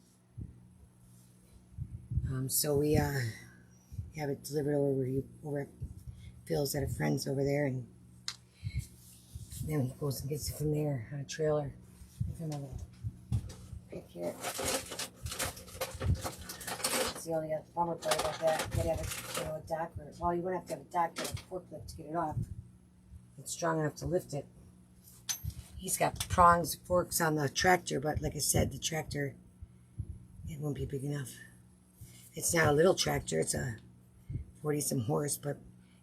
So we have it delivered over at Phil's at a friend's over there, and then he goes and gets it from there on a trailer. Give him a little pick here. That's the only bummer part about that. You gotta have a dock, well, you wouldn't have to have a dock, but a forklift to get it off. It's strong enough to lift it. He's got prongs, forks on the tractor, but like I said, the tractor, it won't be big enough. It's not a little tractor, it's a 40-some horse, but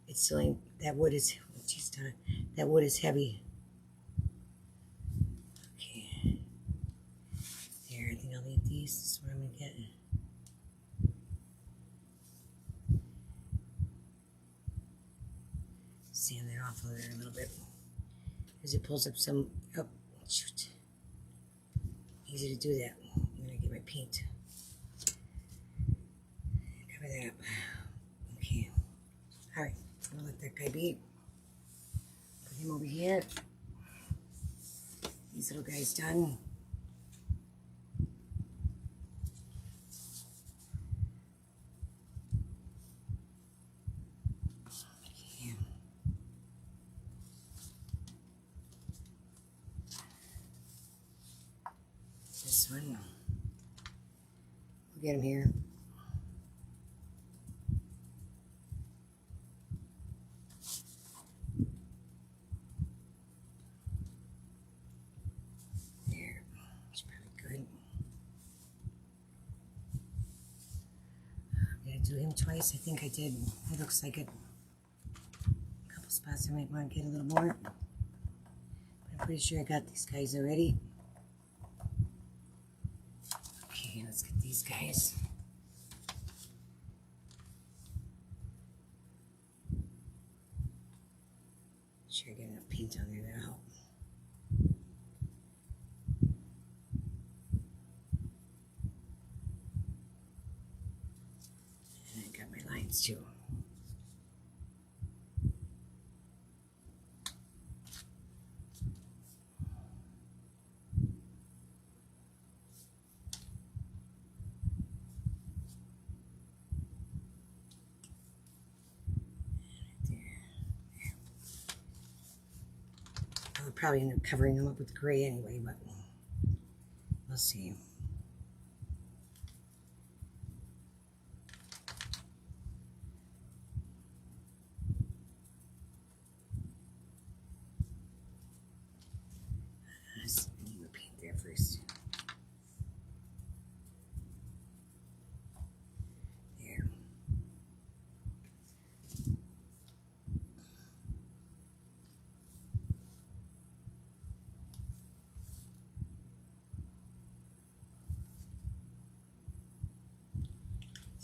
it still ain't, that wood is heavy. Okay. There, I think I'll leave these. This is what I'm gonna get. Sand that off of there a little bit. Because it pulls up some, oh, shoot. Easy to do that. I'm gonna get my paint. Cover that up. Okay. Alright, I'm gonna let that guy be. Put him over here. These little guys done. Okay. This one. We'll get him here. Do him twice. I think I did. It looks like it. A couple spots I might want to get a little more. But I'm pretty sure I got these guys already. Okay, let's get these guys. Sure, I get enough paint on there. That'll help. Too. I'll probably end up covering them up with gray anyway, but we'll see.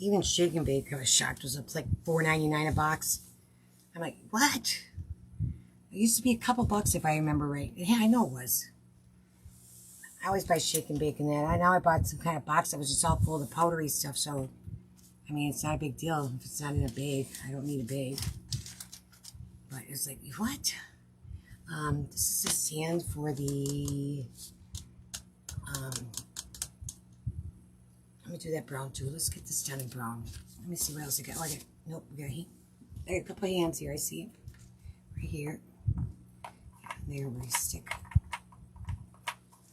Even Shake and Bake, I was shocked, was up to like $4.99 a box. I'm like, what? It used to be a couple bucks if I remember right. Yeah, I know it was. I always buy Shake and Bake and that. Now I bought some kind of box that was just all full of the powdery stuff, so I mean, it's not a big deal if it's not in a bag. I don't need a bag. But it's like, what? This is the stand for the, let me do that brown too. Let's get this done in brown. Let me see what else I got. Oh, nope, we got a couple of hands here, I see. Right here. There, Rustic.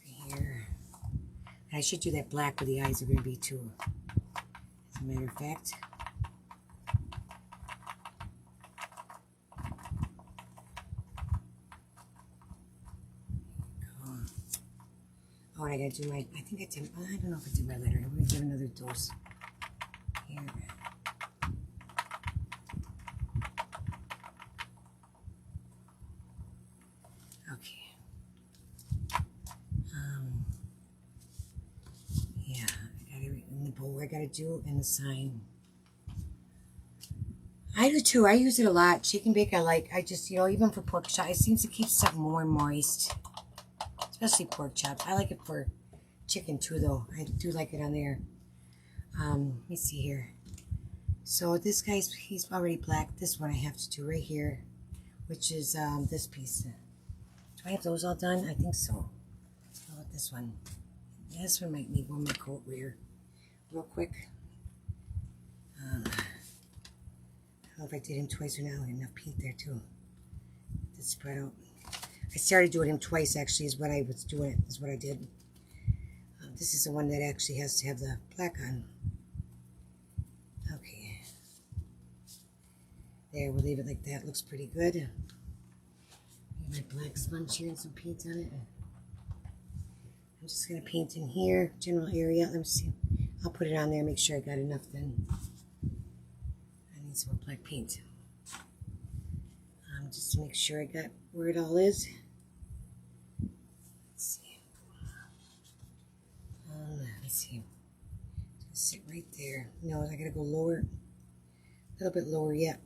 Right here. And I should do that black where the eyes are going to be too. As a matter of fact. Oh, and I gotta do my, I think I did, I don't know if I did my letter. I'm gonna give another dose. Here. Okay. Yeah, I got it in the bowl I gotta do, and the sign. I do too. I use it a lot. Chicken bake I like. I just, even for pork chops, it seems to keep stuff more moist. Especially pork chops. I like it for chicken too, though. I do like it on there. Let me see here. So this guy's, he's already black. This one I have to do right here, which is this piece. Do I have those all done? I think so. How about this one? This one might need one more coat rear. Real quick. I don't know if I did him twice or not. I had enough paint there too. To spread out. I started doing him twice actually, is what I was doing it, is what I did. This is the one that actually has to have the black on. Okay. There, we'll leave it like that. Looks pretty good. Get my black sponge here and some paint on it. I'm just going to paint in here, general area. Let me see. I'll put it on there, make sure I got enough then. I need some more black paint. Just to make sure I got where it all is. Let's see. Let's see. Just sit right there. No, I gotta go lower. A little bit lower yet.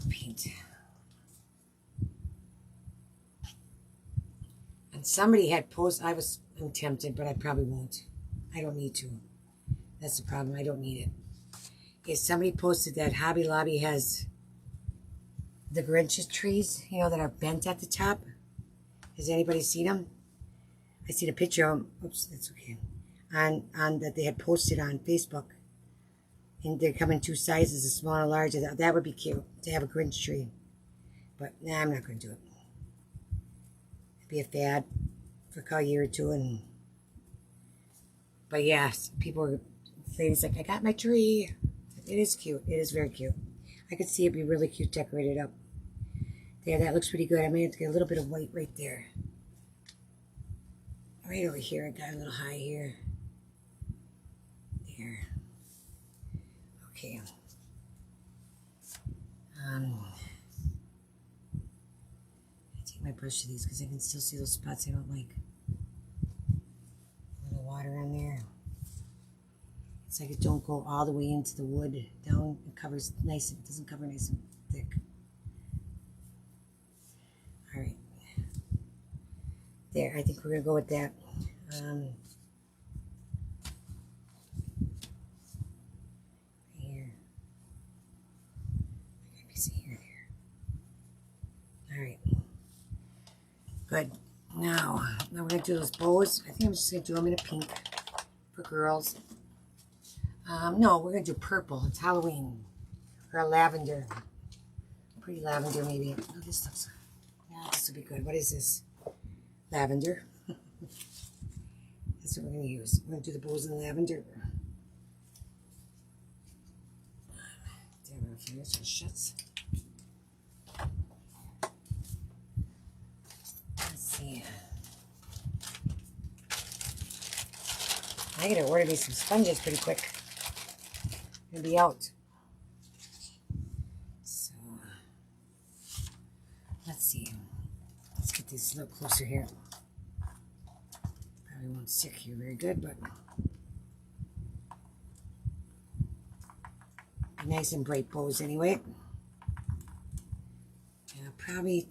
Paint. And somebody had posted, I'm tempted, but I probably won't. I don't need to. That's the problem. I don't need it. Okay, somebody posted that Hobby Lobby has the Grinch's trees, that are bent at the top. Has anybody seen them? I seen a picture of them. Oops, that's okay. On that they had posted on Facebook. And they come in two sizes, a small and large. I thought that would be cute to have a Grinch tree. But nah, I'm not going to do it. It'd be a fad for a year or two. But yes, ladies like, I got my tree. It is cute. It is very cute. I could see it be really cute decorated up. There, that looks pretty good. I may have to get a little bit of white right there. Right over here, I got a little high here. There. Okay. I take my brush to these because I can still see those spots I don't like. A little water on there. It's like it don't go all the way into the wood down. It covers nice. It doesn't cover nice and thick. All right. There. I think we're gonna go with that. Here. I got a piece of hair there. All right. Good. Now we're gonna do those bows. I think I'm just gonna do them in a pink for girls. No, we're going to do purple. It's Halloween. Or a lavender. Pretty lavender, maybe. Oh, this looks... Yeah, this will be good. What is this? Lavender. That's what we're going to use. We're going to do the bows in lavender. There, we're going to finish our shuts. Let's see. I got to order me some sponges pretty quick. Gonna be out. So let's see. Let's get this a little closer here. Probably won't stick here very good, but nice and bright bows anyway. And I'll probably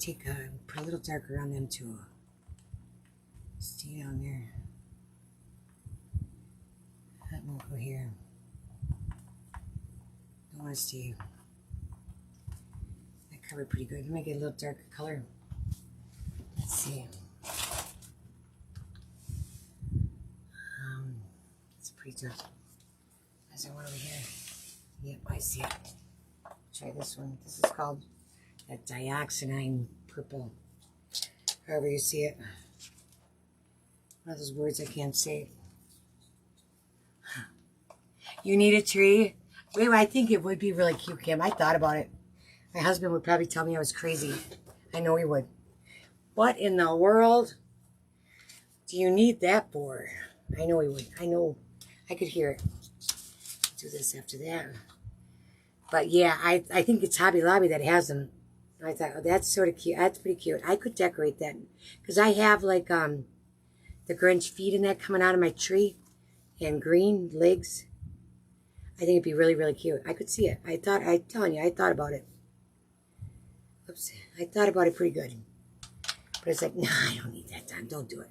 put a little darker on them too. Stay down there. That won't go here. Don't want to stay. That covered pretty good. Let me get a little darker color. Let's see. It's pretty dark. Is there one over here? Yep, I see it. Try this one. This is called that dioxanine purple. However you see it. One of those words I can't say. You need a tree? Wait, I think it would be really cute, Kim. I thought about it. My husband would probably tell me I was crazy. I know he would. What in the world do you need that for? I know he would. I know. I could hear it. Do this after that. But yeah, I think it's Hobby Lobby that has them. I thought, oh, that's sort of cute. That's pretty cute. I could decorate that. Because I have like the Grinch feet in that coming out of my tree. And green legs. I think it'd be really, really cute. I could see it. I'm telling you, I thought about it. Oops. I thought about it pretty good. But it's like, nah, I don't need that done. Don't do it.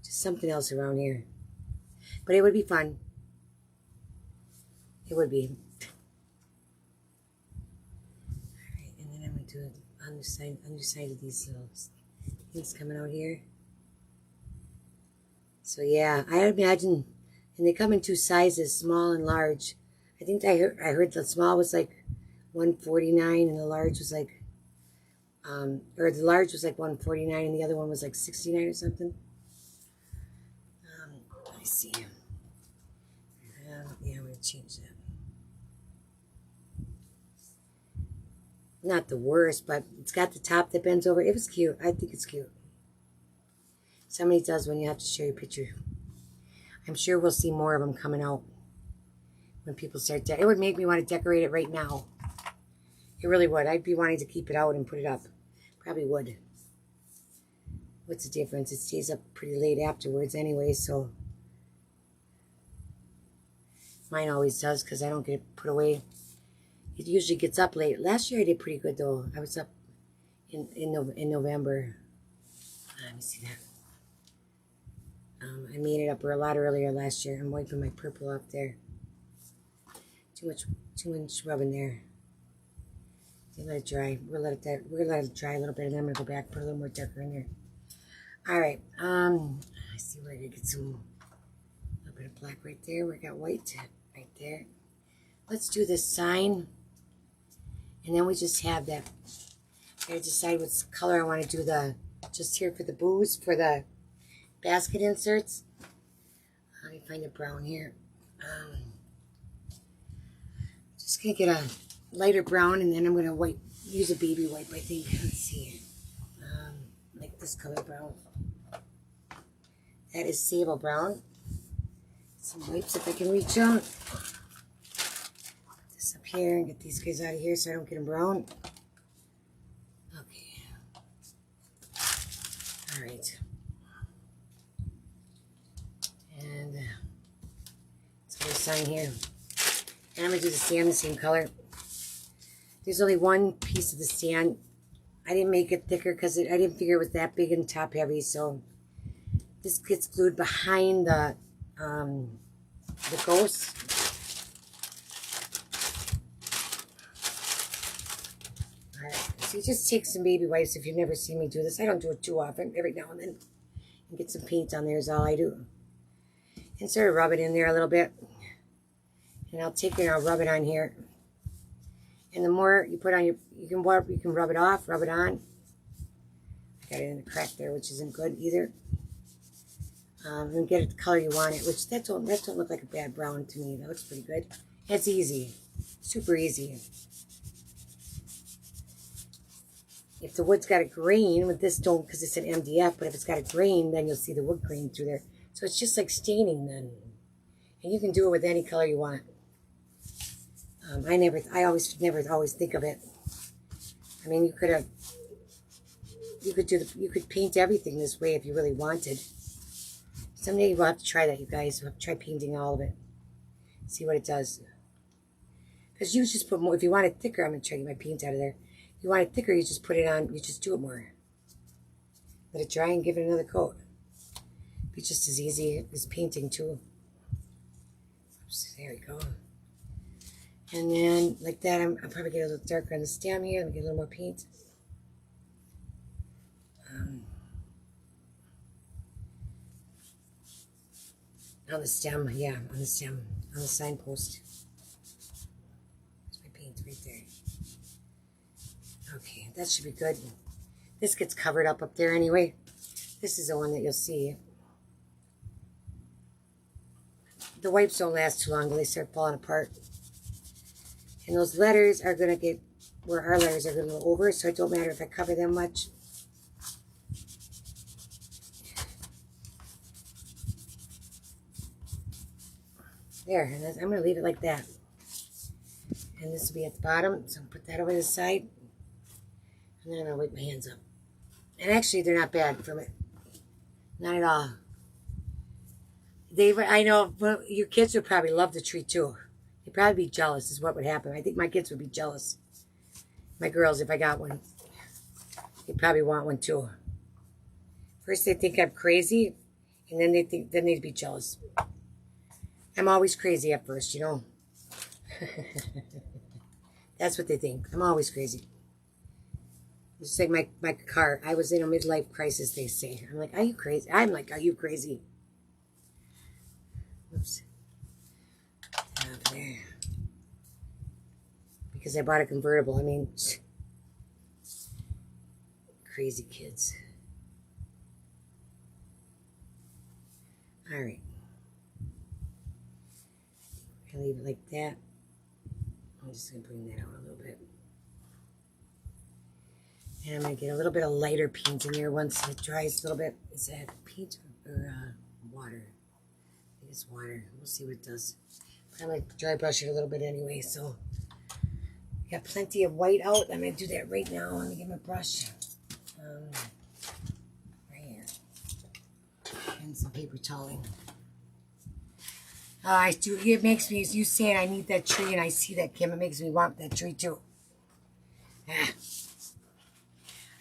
Just something else around here. But it would be fun. It would be. Alright, and then I'm going to do it on the underside of these little things coming out here. So yeah, I imagine, and they come in two sizes, small and large. I think I heard the small was like $149 and the large was like, or the large was like $149 and the other one was like $69 or something. I see. Yeah, I'm going to change that. Not the worst, but it's got the top that bends over. It was cute. I think it's cute. Somebody does when you have to show your picture. I'm sure we'll see more of them coming out when people start it would make me want to decorate it right now. It really would. I'd be wanting to keep it out and put it up. Probably would. What's the difference? It stays up pretty late afterwards anyway, so mine always does because I don't get it put away. It usually gets up late. Last year I did pretty good though. I was up in November. Let me see that. I made it up a lot earlier last year. I'm wiping my purple off there. Too much rubbing there. Let it dry. We're gonna let it dry a little bit, and then I'm gonna go back, put a little more darker in there. All right. I see where I can get a little bit of black right there. We got white right there. Let's do this sign, and then we just have that. I gotta decide what color I want to do just here for the booze for the basket inserts. Let me find a brown here. Just gonna get a lighter brown, and then I'm gonna use a baby wipe. I think. Let's see. Like this color brown. That is sable brown. Some wipes if I can reach out. Put this up here and get these guys out of here so I don't get them brown. Okay. All right. And let's get a sign here. And I'm going to do the stand the same color. There's only one piece of the stand. I didn't make it thicker because I didn't figure it was that big and top heavy. So this gets glued behind the ghost. Alright, so you just take some baby wipes if you've never seen me do this. I don't do it too often, every now and then. And get some paint on there is all I do. And sort of rub it in there a little bit. And I'll take it and I'll rub it on here. And the more you put on you can rub it off, rub it on. I got it in the crack there, which isn't good either. And get it the color you want it, which that don't look like a bad brown to me. That looks pretty good. It's easy, super easy. If the wood's got a grain, with this don't because it's an MDF, but if it's got a grain, then you'll see the wood grain through there. So it's just like staining then. And you can do it with any color you want. I always think of it. I mean, you could paint everything this way if you really wanted. Someday we'll have to try that, you guys. We'll have to try painting all of it. See what it does. Because you just put more, if you want it thicker, I'm going to try to get my paint out of there. If you want it thicker, you just put it on, you just do it more. Let it dry and give it another coat. Be just as easy as painting too. Oops, there we go. And then like that, I'll probably get a little darker on the stem here. Let me get a little more paint. On the stem, yeah, on the stem, on the signpost. There's my paint right there. Okay, that should be good. This gets covered up there anyway. This is the one that you'll see. The wipes don't last too long until they start falling apart. And those letters are going to get, where our letters are going to go over, so it don't matter if I cover them much. There, and I'm going to leave it like that. And this will be at the bottom, so I'll put that over to the side. And then I'm going to wipe my hands up. And actually, they're not bad from it. Not at all. I know, well, your kids would probably love the tree too. They'd probably be jealous is what would happen. I think my kids would be jealous. My girls, if I got one. They'd probably want one too. First they think I'm crazy, and then they'd be jealous. I'm always crazy at first, you know. That's what they think. I'm always crazy. It's like my car. I was in a midlife crisis, they say. I'm like, are you crazy? I'm like, are you crazy? Oops. Up there. Because I bought a convertible. I mean, crazy kids. All right. I leave it like that. I'm just going to bring that out a little bit. And I'm going to get a little bit of lighter paint in here once it dries a little bit. Is that paint or water? I think it's water. We'll see what it does. But I'm going to dry brush it a little bit anyway. So I got plenty of white out. I'm going to do that right now. Let me get my brush. Right here. And some paper toweling. I do. It makes me, as you saying, I need that tree, and I see that, Kim. It makes me want that tree too. Ah.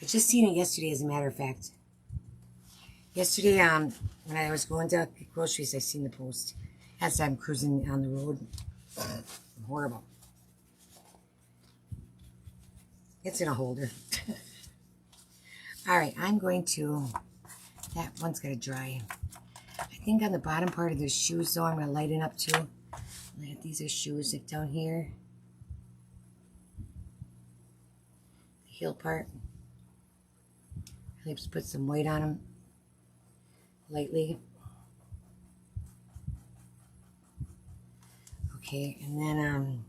I just seen it yesterday, as a matter of fact. Yesterday, when I was going to get groceries, I seen the post. As I'm cruising on the road. Horrible. It's in a holder. All right, I'm going to. That one's gonna dry. I think on the bottom part of the shoes, though, I'm going to lighten up too. These are shoes like down here. The heel part. Let's put some white on them. Lightly. Okay, and then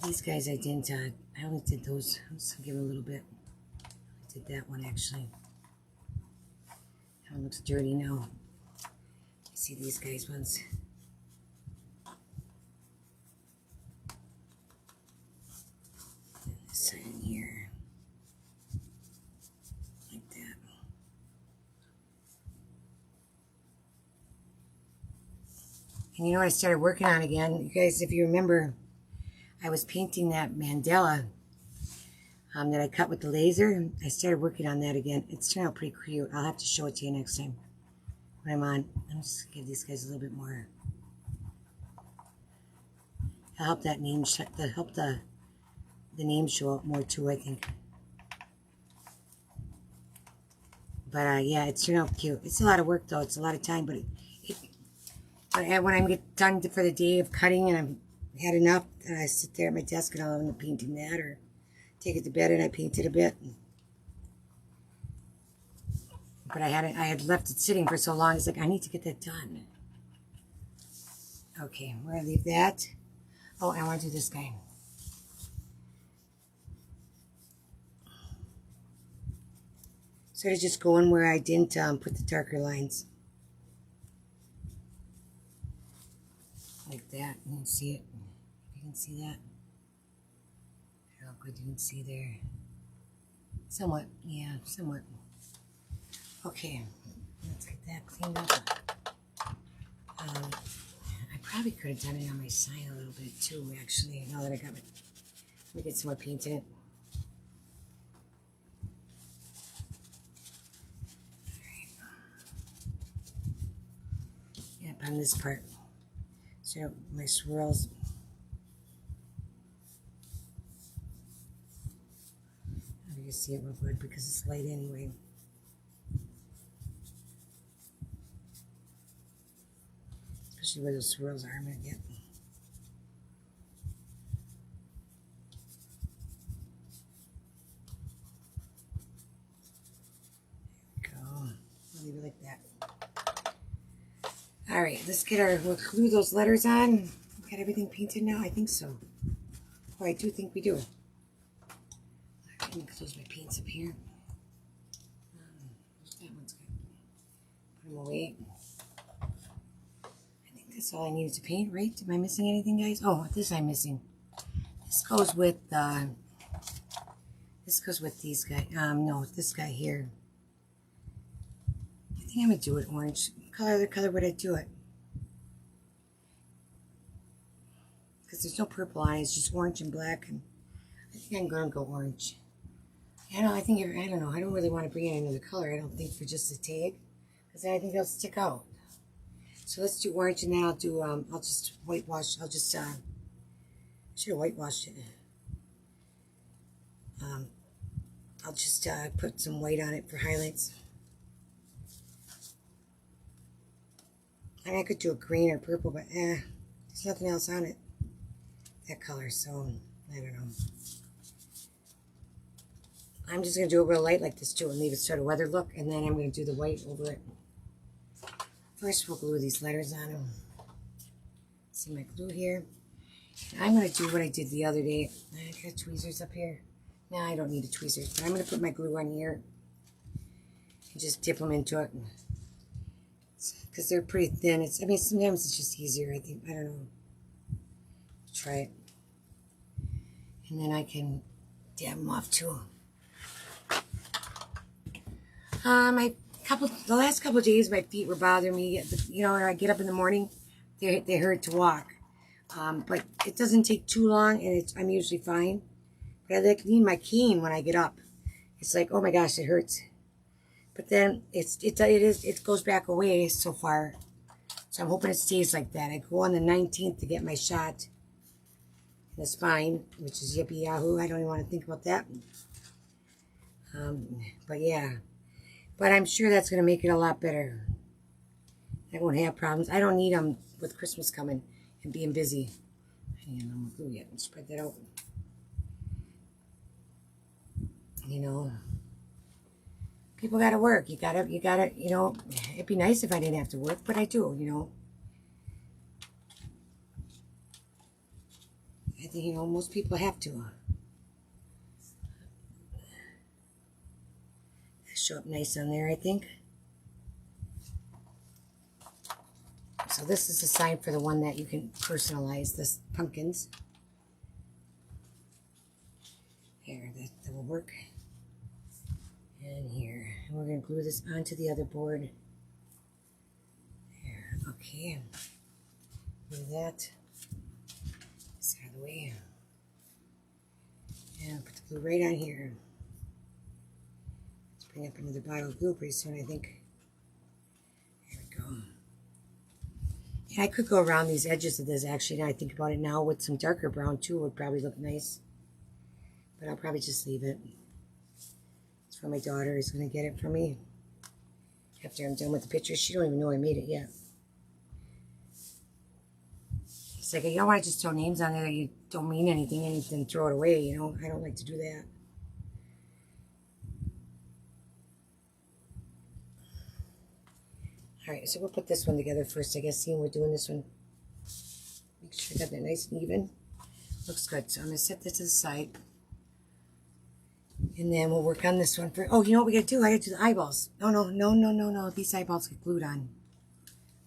these guys I didn't, I only did those. I'm just going to give them a little bit. I did that one actually. That one looks dirty now. See these guys ones. And this side in here. Like that. And you know what I started working on again? You guys, if you remember, I was painting that mandala that I cut with the laser. I started working on that again. It's turned out pretty cute. I'll have to show it to you next time. When I'm on, I'm just gonna give these guys a little bit more. It'll help that name, help the name show up more too, I think. But yeah, it's turned out cute. It's a lot of work though. It's a lot of time, but when I get done for the day of cutting and I've had enough, and I sit there at my desk and I'll end up painting that, or take it to bed and I paint it a bit. But I had left it sitting for so long. It's like, I need to get that done. Okay, we're going to leave that. Oh, I want to do this guy. Sort of just going where I didn't put the darker lines. Like that. You can see it. You can see that. How good you can see there. Somewhat. Yeah, somewhat. Okay, let's get that cleaned up. I probably could have done it on my sign a little bit too, actually, now that I got it. Let me get some more paint in it. Yep, on this part. So my swirls. You can see it real good because it's light anyway. Especially where those swirls are, I'm going to get. There we go. I'll leave it like that. Alright, let's get our, we'll glue those letters on. We got everything painted now? I think so. Oh, I do think we do. Let me close my paints up here. That one's good. Put them away. I think that's all I needed to paint, right? Am I missing anything, guys? Oh, this I'm missing. This goes with these guys. No, this guy here. I think I'm gonna do it orange. What other color would I do it? Because there's no purple on it. It's just orange and black, and I think I'm gonna go orange. I don't know. I don't really want to bring in another color. I don't think for just a tag, because then I think they'll stick out. So let's do orange, and then I'll do I'll just whitewash. I'll just should have whitewashed it. I'll just put some white on it for highlights. I mean, I could do a green or purple, but there's nothing else on it that color, so I don't know. I'm just going to do it real light like this too and leave it sort of weathered look, and then I'm going to do the white over it. First, we'll glue these letters on them. See my glue here. I'm going to do what I did the other day. I got tweezers up here. No, I don't need the tweezers, but I'm going to put my glue on here and just dip them into it. Because they're pretty thin. I mean, sometimes it's just easier, I think. I don't know. Try it. And then I can dab them off too. The last couple of days, my feet were bothering me. You know, when I get up in the morning, they hurt to walk. But it doesn't take too long, and I'm usually fine. But I need my cane when I get up. It's like, oh my gosh, it hurts. But then it goes back away so far. So I'm hoping it stays like that. I go on the 19th to get my shot in the spine, which is yippee yahoo. I don't even want to think about that. But yeah. But I'm sure that's going to make it a lot better. I won't have problems. I don't need them with Christmas coming and being busy. I ain't no more glue yet. Spread that out. You know. People gotta work. You gotta, you know, it'd be nice if I didn't have to work, but I do, you know. I think, you know, most people have to. Show up nice on there, I think. So this is the sign for the one that you can personalize, this pumpkins. Here, that will work. And here. And we're going to glue this onto the other board. There, okay. Do that. This out of the way. And put the glue right on here. Let's bring up another bottle of glue pretty soon, I think. There we go. And I could go around these edges of this, actually, now I think about it now, with some darker brown too, would probably look nice. But I'll probably just leave it. It's for my daughter, who's going to get it for me. After I'm done with the picture. She don't even know I made it yet. It's like, you don't want to just throw names on there that you don't mean anything and then throw it away, you know. I don't like to do that. Alright, so we'll put this one together first, I guess, seeing we're doing this one. Make sure I got that nice and even. Looks good. So I'm going to set this to the side. And then we'll work on this one for... Oh, you know what we got to do? I got to do the eyeballs. No. These eyeballs get glued on.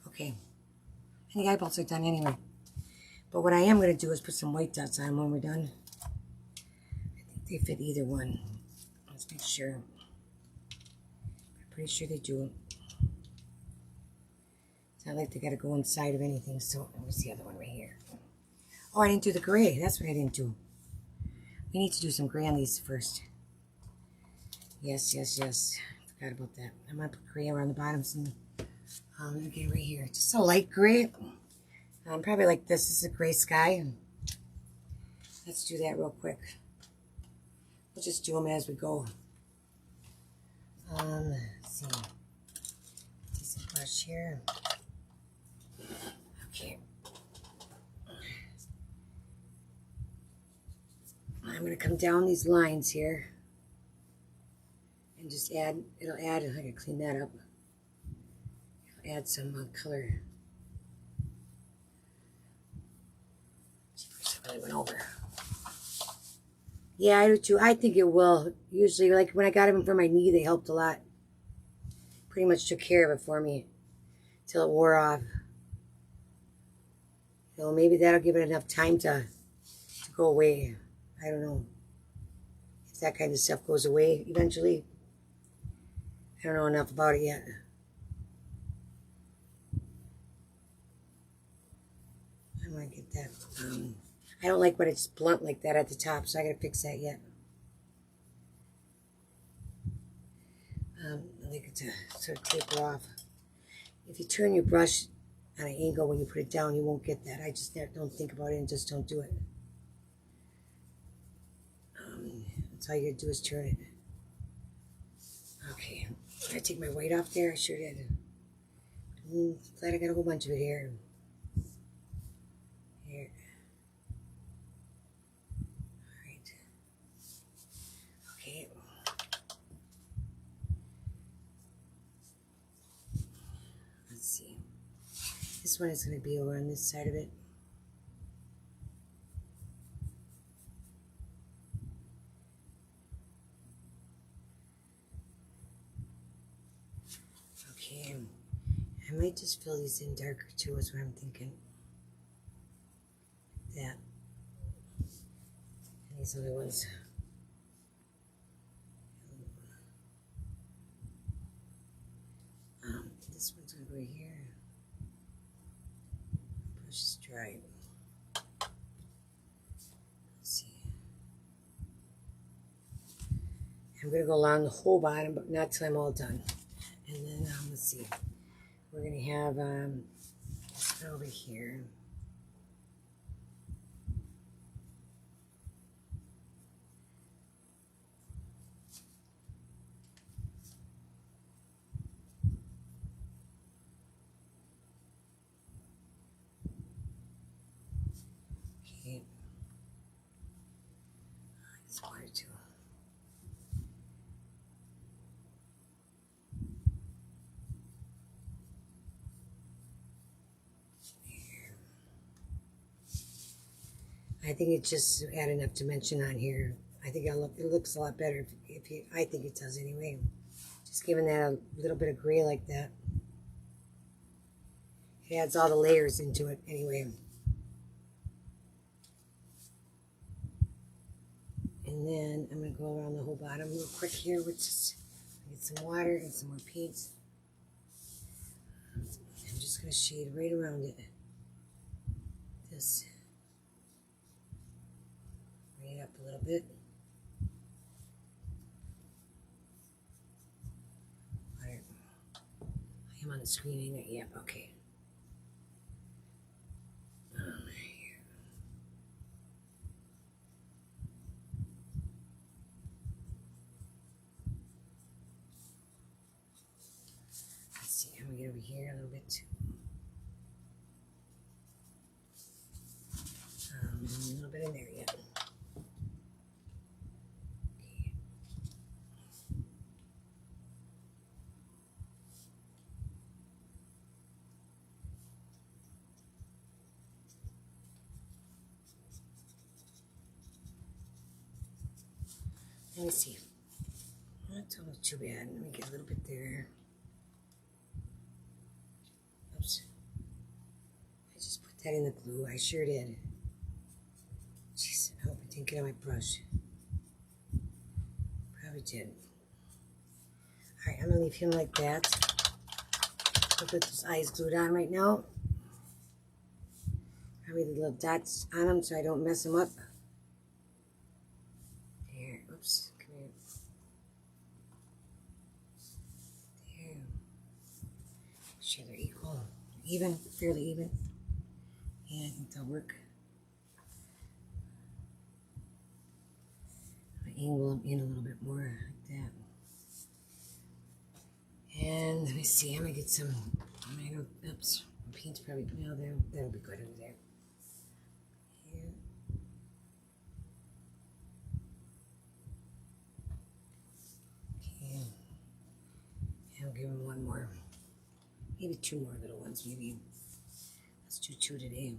Okay. And the eyeballs are done anyway. But what I am going to do is put some white dots on when we're done. I think they fit either one. Let's make sure. I'm pretty sure they do. It's not like they got to go inside of anything. So where's the other one right here? Oh, I didn't do the gray. That's what I didn't do. We need to do some gray on these first. Yes. Forgot about that. I'm going to put gray around the bottoms and okay, right here. Just a light gray. Probably like this. This is a gray sky. Let's do that real quick. We'll just do them as we go. Let's see. Decent brush here. Okay. I'm going to come down these lines here and just add, it'll add, I can clean that up. It'll add some color. I really went over. Yeah, I do too. I think it will. Usually, like when I got them for my knee, they helped a lot. Pretty much took care of it for me till it wore off. So maybe that'll give it enough time to go away. I don't know if that kind of stuff goes away eventually. I don't know enough about it yet. I want to get that. I don't like when it's blunt like that at the top, so I gotta fix that yet. I like it to sort of taper off. If you turn your brush on an angle when you put it down, you won't get that. I just don't think about it and just don't do it. That's all you gotta do is turn it. Okay, did I take my white off there? I sure did. Glad I got a whole bunch of it here. Here. Alright. Okay. Let's see. This one is going to be over on this side of it. Okay. I might just fill these in darker too, is what I'm thinking. That. And these other ones. This one's going to go here. Brush is dry. Let's see. I'm going to go along the whole bottom, but not till I'm all done. And then, let's see. We're going to have this over here. Okay. This water too. I think it just add enough dimension on here. I think it looks a lot better if you, I think it does anyway. Just giving that a little bit of gray like that. It adds all the layers into it anyway. And then I'm going to go around the whole bottom real quick here, which is get some water and some more paint. I'm just going to shade right around it. This. Bring it up a little bit. Water. I am on the screen, ain't it? Yep, okay. Here. Let's see, I'm going to get over here a little bit too. A little bit in there yet. Okay. Let me see. That's almost too bad. Let me get a little bit there. Oops. I just put that in the glue. I sure did. Jeez, I hope I didn't get on my brush. Probably did. Alright, I'm going to leave him like that. I'll put those eyes glued on right now. Probably the little dots on them so I don't mess them up. There, oops, come here. There. Make sure they're equal, even, fairly even. Yeah, I think they'll work. I angle them in a little bit more like that. And let me see, I'm gonna get some, oops, paint's probably, no, that'll be good over there. Here. Okay. And I'll give him one more, maybe two more little ones, maybe. Let's do two today.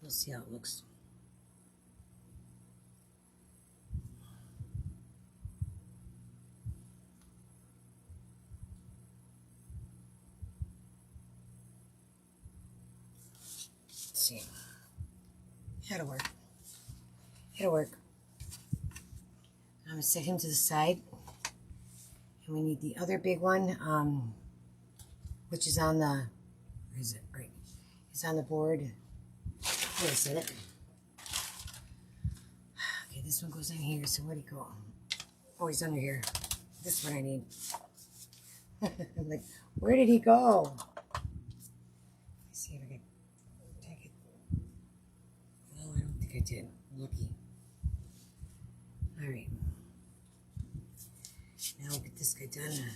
We'll see how it looks. Let's see. That'll work. It'll work. I'm going to set him to the side. And we need the other big one, which is on the, where is it? Right. It's on the board. Where is it? Okay, this one goes in here, so where'd he go? Oh, he's under here. This is what I need. I'm like, where did he go? Let's see if I can take it. No, I don't think I did. Lucky. Alright. Now we'll get this guy done.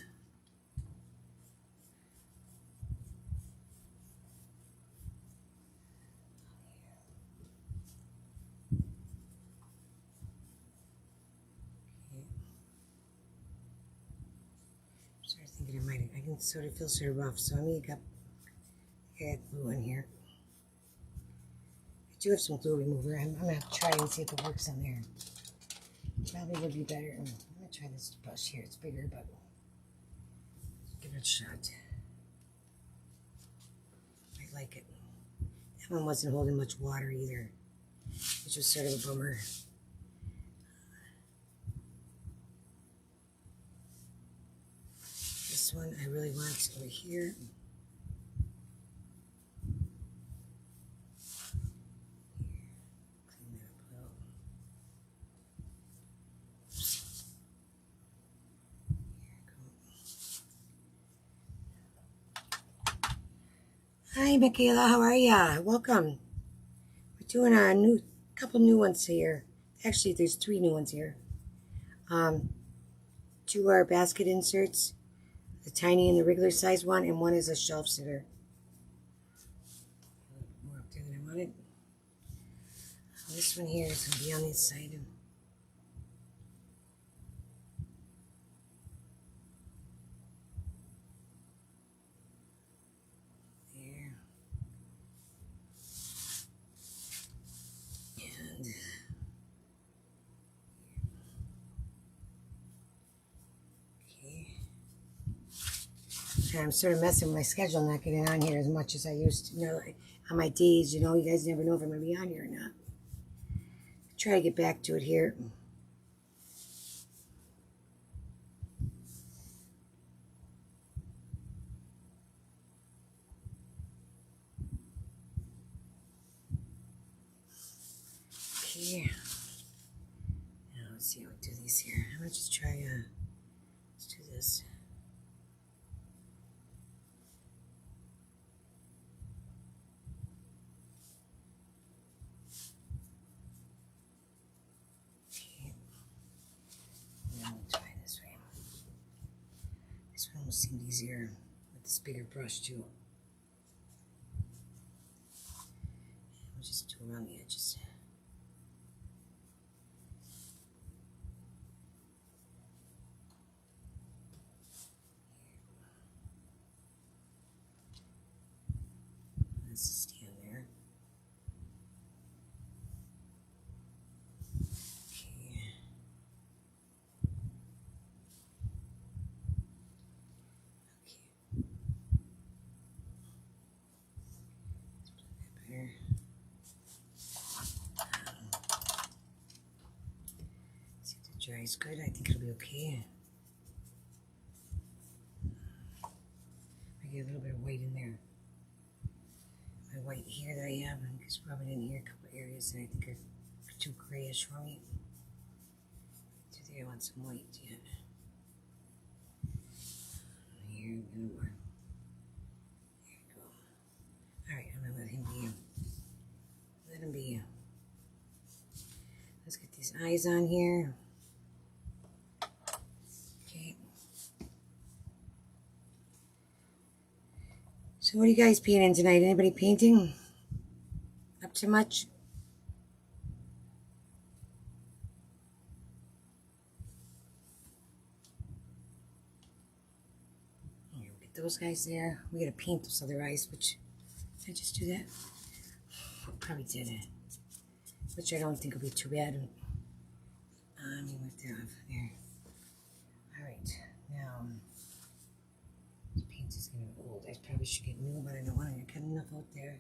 I can sort of feel sort of rough, so I'm going to get glue in here. I do have some glue remover. I'm going to try and see if it works on there. Probably would be better. I'm going to try this brush here. It's bigger, but give it a shot. I like it. That one wasn't holding much water either, which was sort of a bummer. This one I really want over here. Clean that up a little. Hi, Michaela. How are ya? Welcome. We're doing a couple new ones here. Actually, there's 3 new ones here. 2 are basket inserts. The tiny and the regular size one, and one is a shelf sitter. A little more up there than I wanted. This one here is going to be on this side. There. And I'm sort of messing with my schedule, not getting on here as much as I used to. You know, on my days, you know, you guys never know if I'm going to be on here or not. Try to get back to it here. Okay. Now let's see how we do these here. I'm going to just try, let's do this. Seemed easier with this bigger brush too. We'll just do around the edges. That's a stand there. Dries good. I think it'll be okay. get a little bit of white in there. My white here that I have, it's rubbing in here a couple areas that I think are too grayish for me. Today I want some white yet. Here, a little more. There you go. Alright, I'm gonna let him be. Let him be. Let's get these eyes on here. Okay. So what are you guys painting tonight? Anybody painting? Up to much? Here, we'll get those guys there. We gotta paint those other eyes, which, did I just do that? I probably did it. Which I don't think will be too bad. Let me wipe that off there. Alright, now, this paint is getting old. I probably should get new, but I don't want to get enough out there.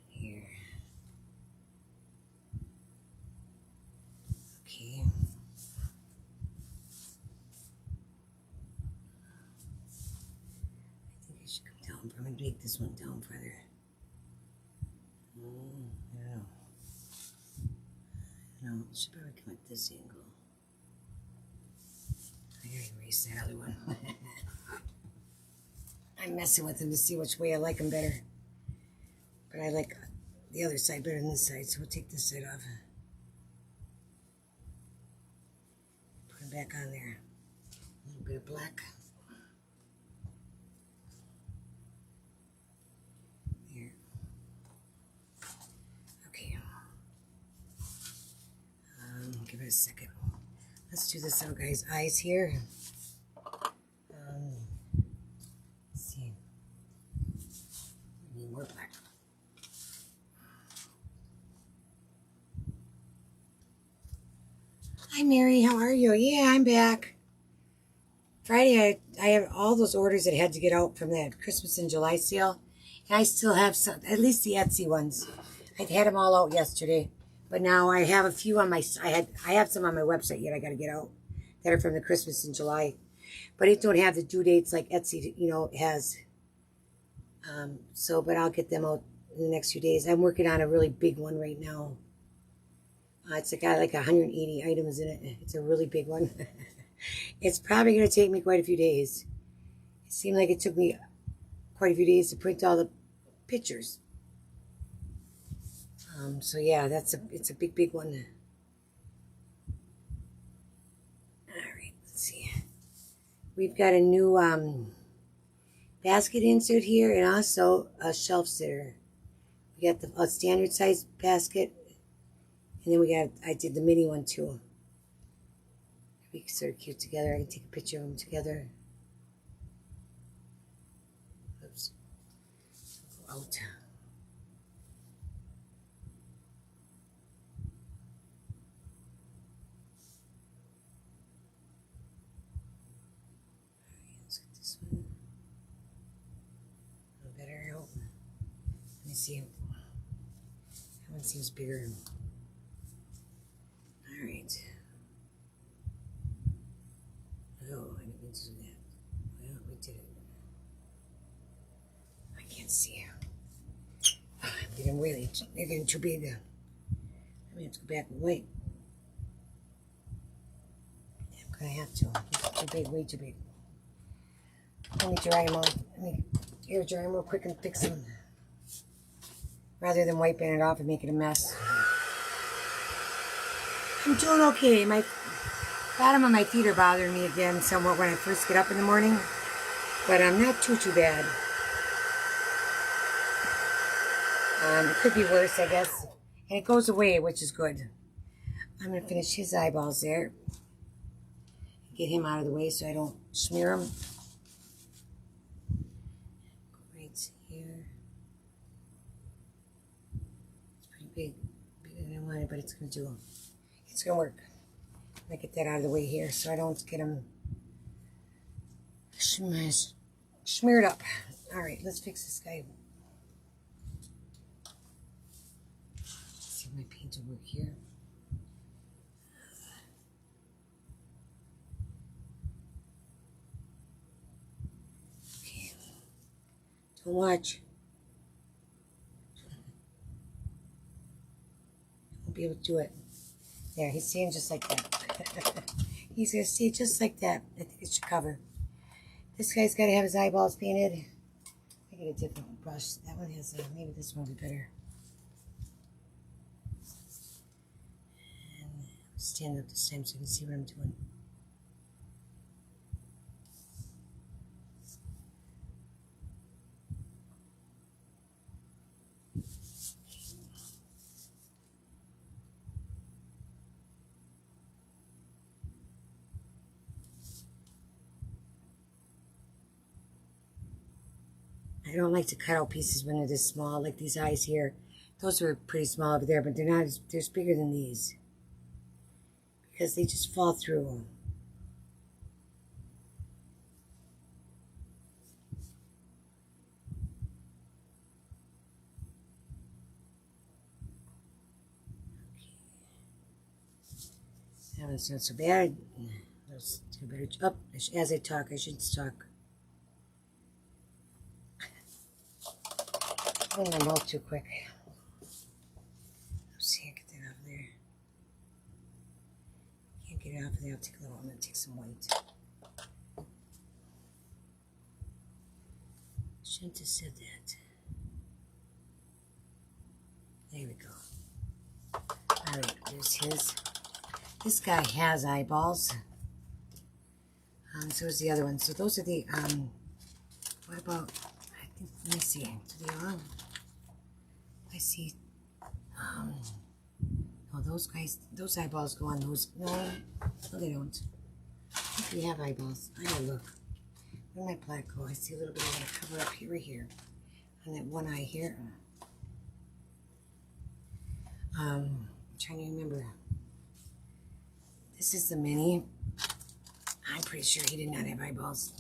Here. Okay. I think I should come down. I'm going to make this one down further. I don't know. No, it should probably come at this angle. I gotta erase that other one. I'm messing with them to see which way I like them better. But I like the other side better than this side, so we'll take this side off. Put them back on there. A little bit of black. There. Okay. Give it a second. Let's do this out, guys. Eyes here. Let's see. We need more black. Hi, Mary. How are you? Yeah, I'm back. Friday, I have all those orders that had to get out from that Christmas in July sale. And I still have some, at least the Etsy ones. I'd had them all out yesterday. But now I have a few on my, I have some on my website yet I got to get out that are from the Christmas in July. But it don't have the due dates like Etsy, has. But I'll get them out in the next few days. I'm working on a really big one right now. It's got like 180 items in it. It's a really big one. It's probably going to take me quite a few days. It seemed like it took me quite a few days to print all the pictures. So yeah, it's a big one. Alright, let's see. We've got a new basket insert here and also a shelf sitter. We got the standard size basket, and then I did the mini one too. Be sort of cute together. I can take a picture of them together. Oops. Go out. See, that one seems bigger. All right. Oh, I didn't mean to do that. Well, we did it. I can't see. Oh, I'm getting really, they're getting too big. I may have to go back and wait. I'm gonna have to. It's too big, way too big. Let me dry them out. Let me air dry them real quick and fix them. Rather than wiping it off and making a mess. I'm doing okay. My bottom of my feet are bothering me again somewhat when I first get up in the morning. But I'm not too bad. It could be worse, I guess. And it goes away, which is good. I'm going to finish his eyeballs there. Get him out of the way so I don't smear him. Right here. Bigger than I wanted, but it's going to work. I'm going to get that out of the way here so I don't get them smeared up. All right, let's fix this guy. Let's see if my paint will work here. Don't watch. Won't be able to do it. There, he's staying just like that. He's going to stay just like that. I think it should cover. This guy's got to have his eyeballs painted. I get a different brush. That one has, maybe this one will be better. And stand up this time so you can see what I'm doing. I don't like to cut out pieces when they're this small, like these eyes here. Those are pretty small over there, but they're not. They're bigger than these because they just fall through. Okay. That one's not so bad. Let's do a better job. As I talk, I should talk. I'm in my mouth too quick. Let's see, I get that off there. Can't get it off of there. I'll take a little. I'm gonna take some white. Shouldn't have said that. There we go. Alright, there's his. This guy has eyeballs. So is the other one. So those are the, what about, I think, let me see. Do they all? I see, oh, those guys, those eyeballs go on those. No, they don't. I think they have eyeballs. I gotta look. Where did my black go? I see a little bit. I'm gonna cover up here, right here. On that one eye here. I'm trying to remember. This is the mini. I'm pretty sure he did not have eyeballs.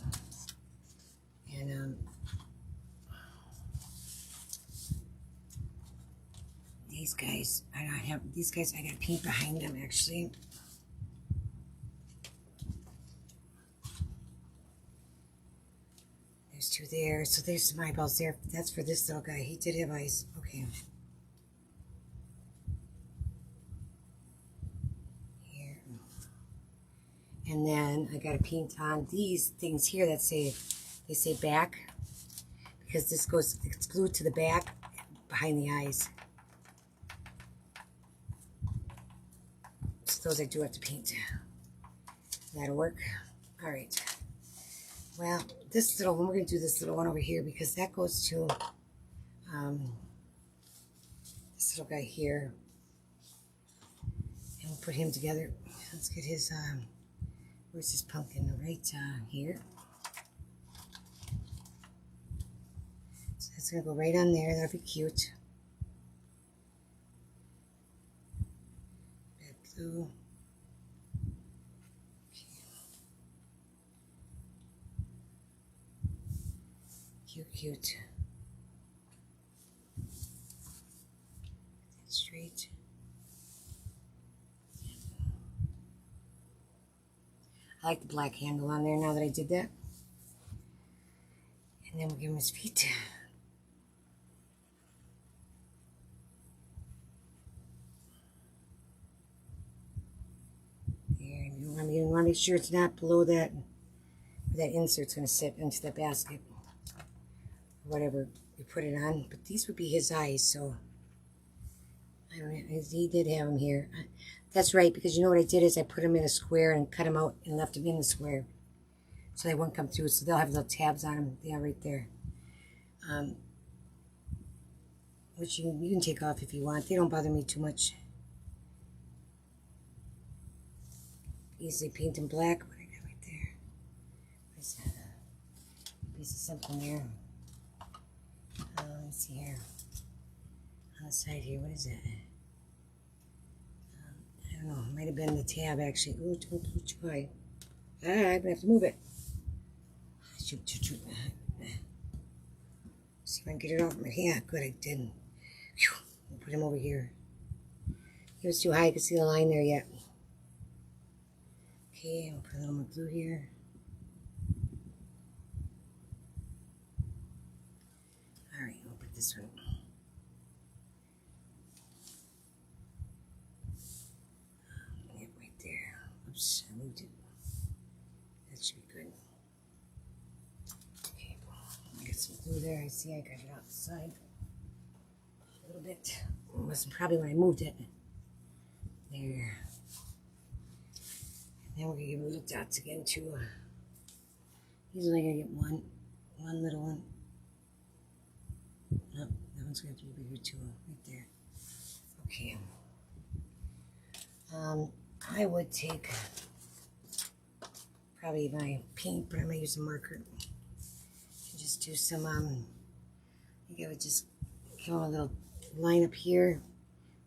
And these guys, I don't have these guys. I got paint behind them actually. There's two there. So there's some eyeballs there. That's for this little guy. He did have eyes. Okay. Here. And then I got to paint on these things here that say, they say back. Because this goes, it's glued to the back behind the eyes. So those I do have to paint. That'll work. All right. Well, this little one, we're going to do this little one over here because that goes to this little guy here. And we'll put him together. Let's get his, where's his pumpkin? Right here. So that's going to go right on there. That'll be cute. Red, blue. Cute. Straight. I like the black handle on there now that I did that. And then we'll give him his feet. There, you want to make sure it's not below that. That insert's going to sit into the basket. Whatever you put it on, but these would be his eyes, so I don't know, he did have them here. That's right, because you know what I did is I put them in a square and cut them out and left them in the square so they won't come through, so they'll have little tabs on them. They are right there, which you can take off if you want. They don't bother me too much. Easily paint them black. What I got right there, where's that piece of something there? Let's see here. On the side here, what is that? I don't know. It might have been the tab actually. Ooh, too high. I'm gonna have to move it. Shoot. See if I can get it off my hand. Good, I didn't. I'll put him over here. He was too high. I could see the line there yet. Okay, I'll put a little more glue here. this one. Yep, right there. Oops, I moved it. That should be good. Okay, I got some glue there. I see I got it outside a little bit. It was probably when I moved it. There. And then we're gonna give little dots again too. Usually I gotta get one little one. Nope, that one's gonna have to be bigger too, right there. Okay. I would take probably my paint, but I might use a marker. And just do some, I think I would just give them a little line up here.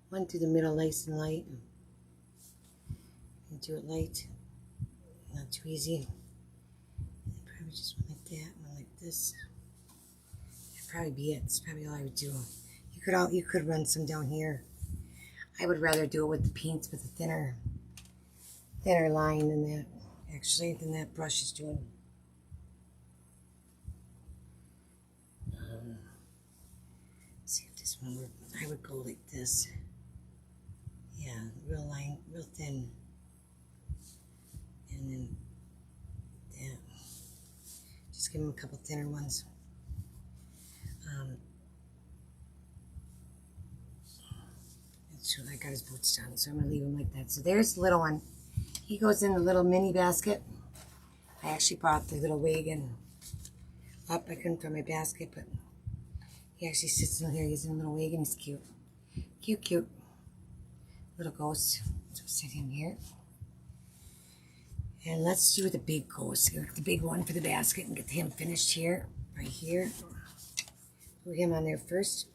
One through the middle, nice and light. And do it light, not too easy. And probably just one like that, one like this. That'd probably be it. That's probably all I would do. You could run some down here. I would rather do it with the paints with a thinner line than that. Actually, than that brush is doing. Let's see if this one would. I would go like this. Yeah, real line, real thin. And then that. Just give him a couple thinner ones. So I got his boots done, so I'm gonna leave him like that. So there's the little one. He goes in the little mini basket. I actually brought the little wagon up. I couldn't throw my basket, but he actually sits in here. He's in a little wagon. He's cute. Cute, cute. Little ghost. So sit in here. And let's do the big ghost. The big one for the basket and get him finished here. Right here. Put him on there first.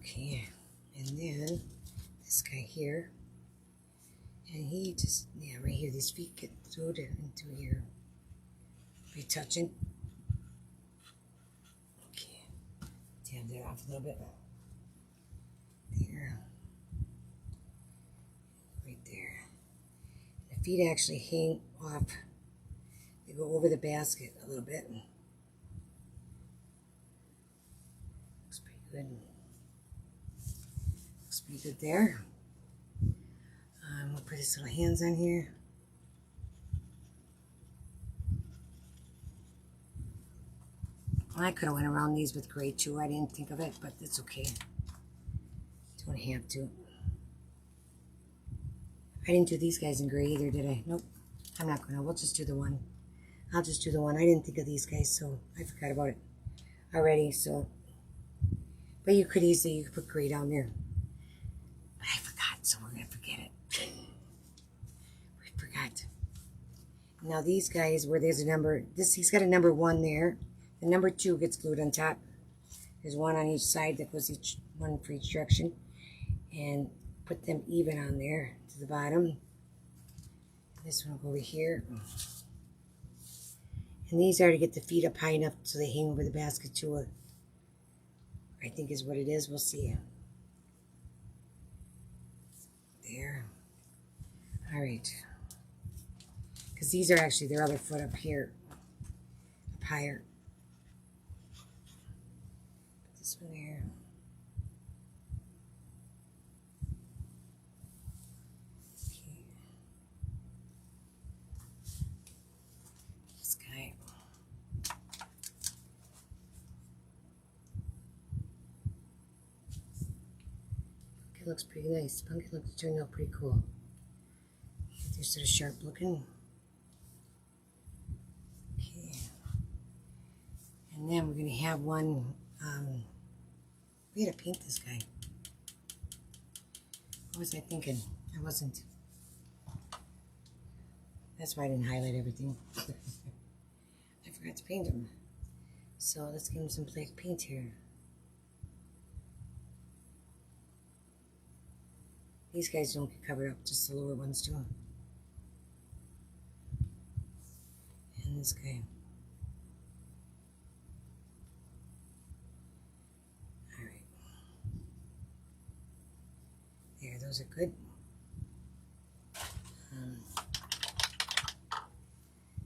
Okay, and then this guy here, and he just, yeah, right here, these feet get through to into here. Be touching. Okay, dab that off a little bit. There, right there. The feet actually hang off. They go over the basket a little bit. Looks pretty good. Looks pretty good there. We'll put his little hands on here. I could have went around these with gray too. I didn't think of it, but it's okay. Don't have to. I didn't do these guys in gray either, did I? Nope. I'm not gonna. We'll just do the one. I'll just do the one. I didn't think of these guys, so I forgot about it already. So, but you could put gray down there. But I forgot, so we're gonna forget it. We forgot. Now these guys, where there's a number, he's got a number 1 there. The number 2 gets glued on top. There's one on each side that goes one for each direction. And put them even on there to the bottom. This one will go over here. And these are to get the feet up high enough so they hang over the basket too. I think is what it is. We'll see. There. All right. Because these are actually their other foot up here. Up higher. Put this one here. Okay. This guy. It looks pretty nice. Pumpkin looks turned out pretty cool. They're sort of sharp looking. Okay. And then we're going to have one, we had to paint this guy. What was I thinking? I wasn't. That's why I didn't highlight everything. I forgot to paint him. So let's give him some paint here. These guys don't get covered up, just the lower ones do. And this guy. Alright. There, those are good.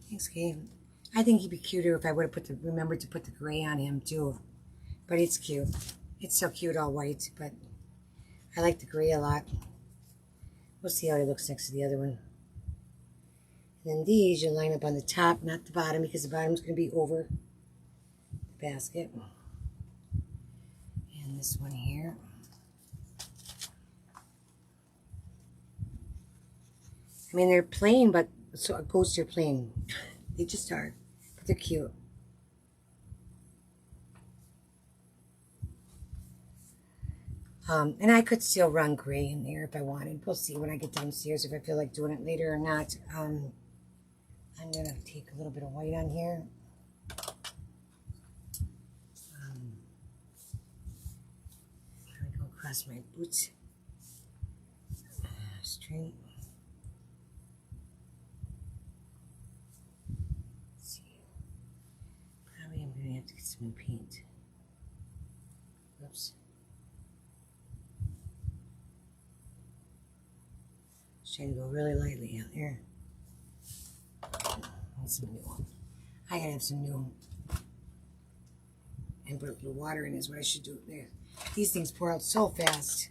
Thanks, Gabe. I think he'd be cuter if I would have remembered to put the gray on him too. But it's cute. It's so cute all white, but I like the gray a lot. We'll see how he looks next to the other one. And then these, you line up on the top, not the bottom, because the bottom's going to be over the basket. And this one here. I mean, they're plain, but so ghosts are plain. They just are, but they're cute. And I could still run gray in there if I wanted. We'll see when I get downstairs if I feel like doing it later or not. I'm going to take a little bit of white on here. I'm going to go across my boots. Straight. Let's see. Probably I'm going to have to get some new paint. Whoops. Trying to go really lightly out there. Some new. I gotta have some new. And put a little water in is what I should do there. These things pour out so fast.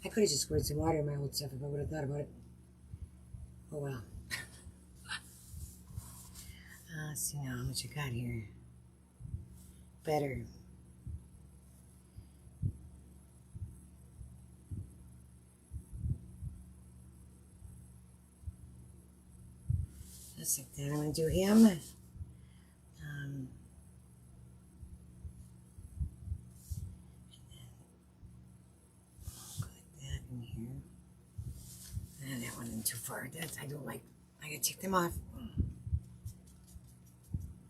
I could have just squirted some water in my old stuff if I would have thought about it. Oh well. Let's see now how much I got here. Better. Just like that. I'm going to do him. Put that in here. And that one isn't too far. That's, I don't like. I got to take them off.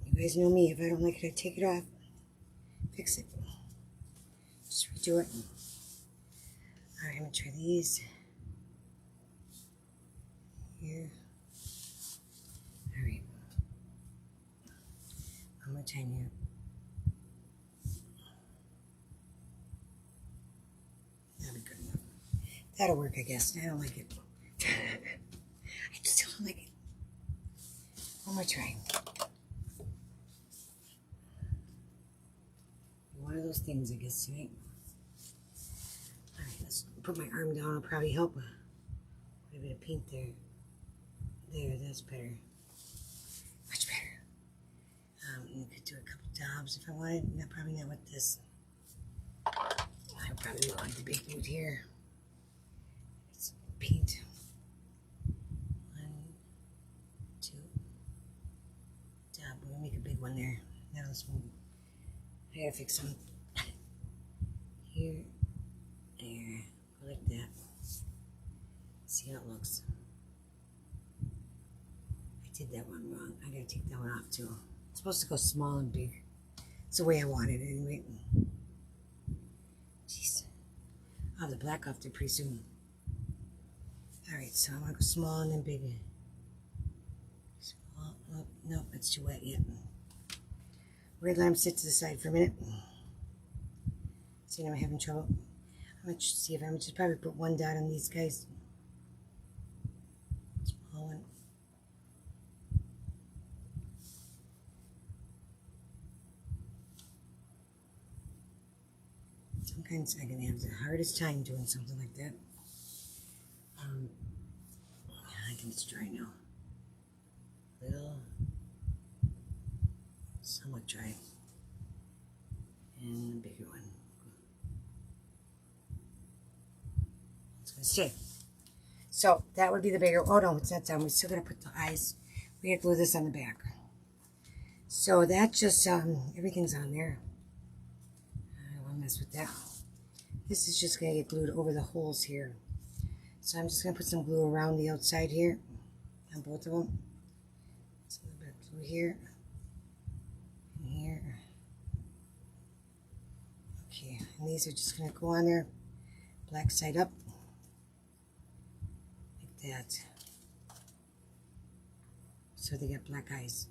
You guys know me. If I don't like it, I take it off. Fix it. Just redo it. Alright, I'm going to try these. Here. Alright. One more time here. That'll be good enough. That'll work, I guess. I don't like it. I still don't like it. One more try. One of those things, I guess, tonight. Alright, let's put my arm down. It'll probably help. Put a bit of paint there. There, that's better. Much better. You could do a couple daubs if I wanted. No, probably not with this. I probably don't like the big boot here. It's paint. 1, 2. Dab. We'll make a big one there. Now let's move. I gotta fix some. Here. There. Go like that. See how it looks. I did that one wrong. I gotta take that one off too. It's supposed to go small and big. It's the way I want it anyway. Jeez. I'll have the black off there pretty soon. Alright, so I'm gonna go small and then big. Small. Oh, nope, it's too wet yet. We're gonna let them sit to the side for a minute. See, I'm having trouble. I'm gonna see if I'm just probably put one dot on these guys. Small one. Sometimes I'm gonna have the hardest time doing something like that. I think it's dry now. Little, somewhat dry, and a bigger one. It's gonna stay. So that would be the bigger. Oh no, it's not done. We're still gonna put the eyes. We have to glue this on the back. So that just everything's on there. I don't want to mess with that. This is just gonna get glued over the holes here. So I'm just gonna put some glue around the outside here on both of them. So a little bit of glue here and here. Okay, and these are just gonna go on there, black side up, like that. So they get black eyes.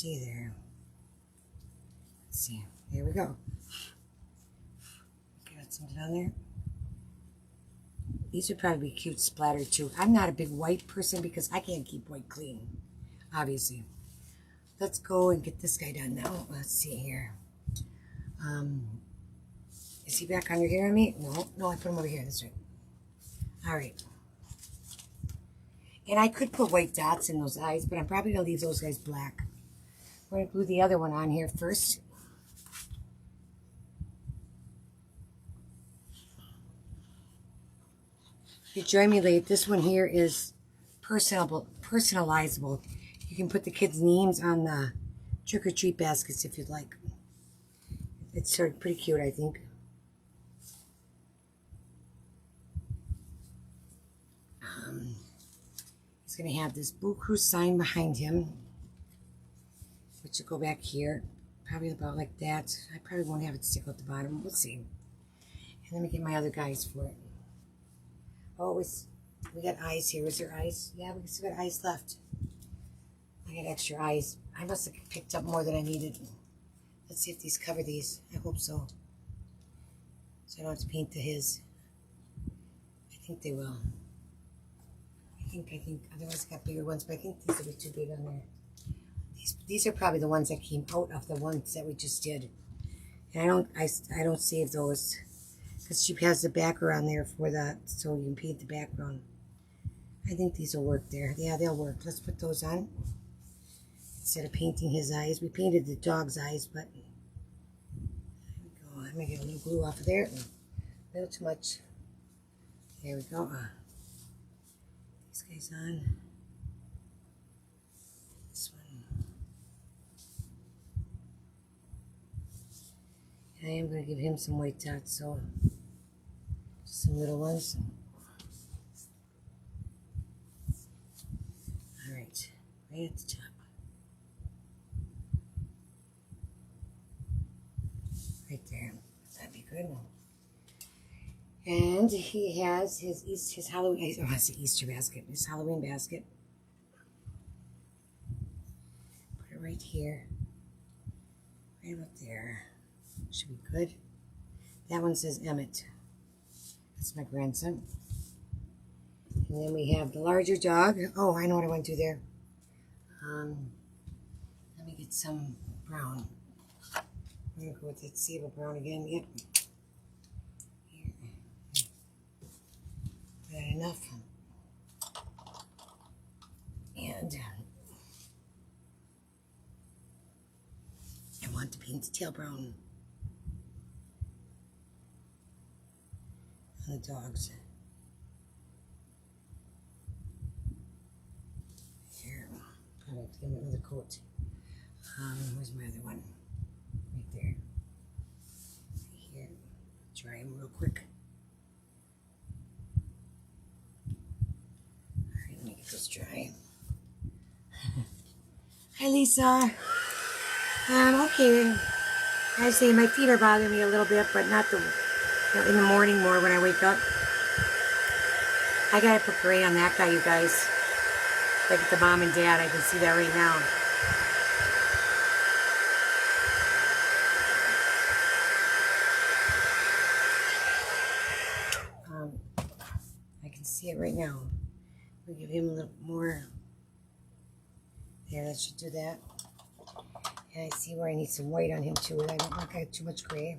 see there. Let's see. There we go. Got something on there. These would probably be cute splattered too. I'm not a big white person because I can't keep white clean, obviously. Let's go and get this guy done now. Let's see here. Is he back under here on me? No, I put him over here. That's right. All right. And I could put white dots in those eyes, but I'm probably going to leave those guys black. We're going to glue the other one on here first. If you join me late, this one here is personalizable. You can put the kids' names on the trick-or-treat baskets if you'd like. It's sort of pretty cute, I think. He's going to have this Boo Crew sign behind him, which will go back here, probably about like that. I probably won't have it stick out the bottom. We'll see. And let me get my other guys for it. Oh, we got eyes here. Is there eyes? Yeah, we still got eyes left. I got extra eyes. I must have picked up more than I needed. Let's see if these cover these. I hope so. So I don't have to paint his. I think they will. I think. Otherwise, I got bigger ones, but I think these will be too big on there. These are probably the ones that came out of the ones that we just did. And I don't save those because she has the backer on there for that, so you can paint the background. I think these will work there. Yeah, they'll work. Let's put those on instead of painting his eyes. We painted the dog's eyes, but there we go. I'm gonna get a little glue off of there. A little too much. There we go. These guys on. This one. I am going to give him some white dots, so just some little ones. All right, right at the top. Right there. That'd be good. And he has his Halloween, oh, it's the Easter basket, his Halloween basket. Put it right here, right up there. Should be good. That one says Emmett. That's my grandson. And then we have the larger dog. Oh, I know what I want to do there. Let me get some brown. I'm going to go with that sable brown again. Yep. Enough. And I want to paint the tail brown on the dogs. Here, probably have to give him another coat. Where's my other one? Right there. Right here. Dry him real quick. Just dry. Hi, Lisa. Okay. I say my feet are bothering me a little bit, but not in the morning more when I wake up. I gotta put gray on that guy, you guys. Like at the mom and dad, I can see that right now. I can see it right now. We'll give him a little more. There, that should do that. And I see where I need some white on him too. I don't like I have too much gray.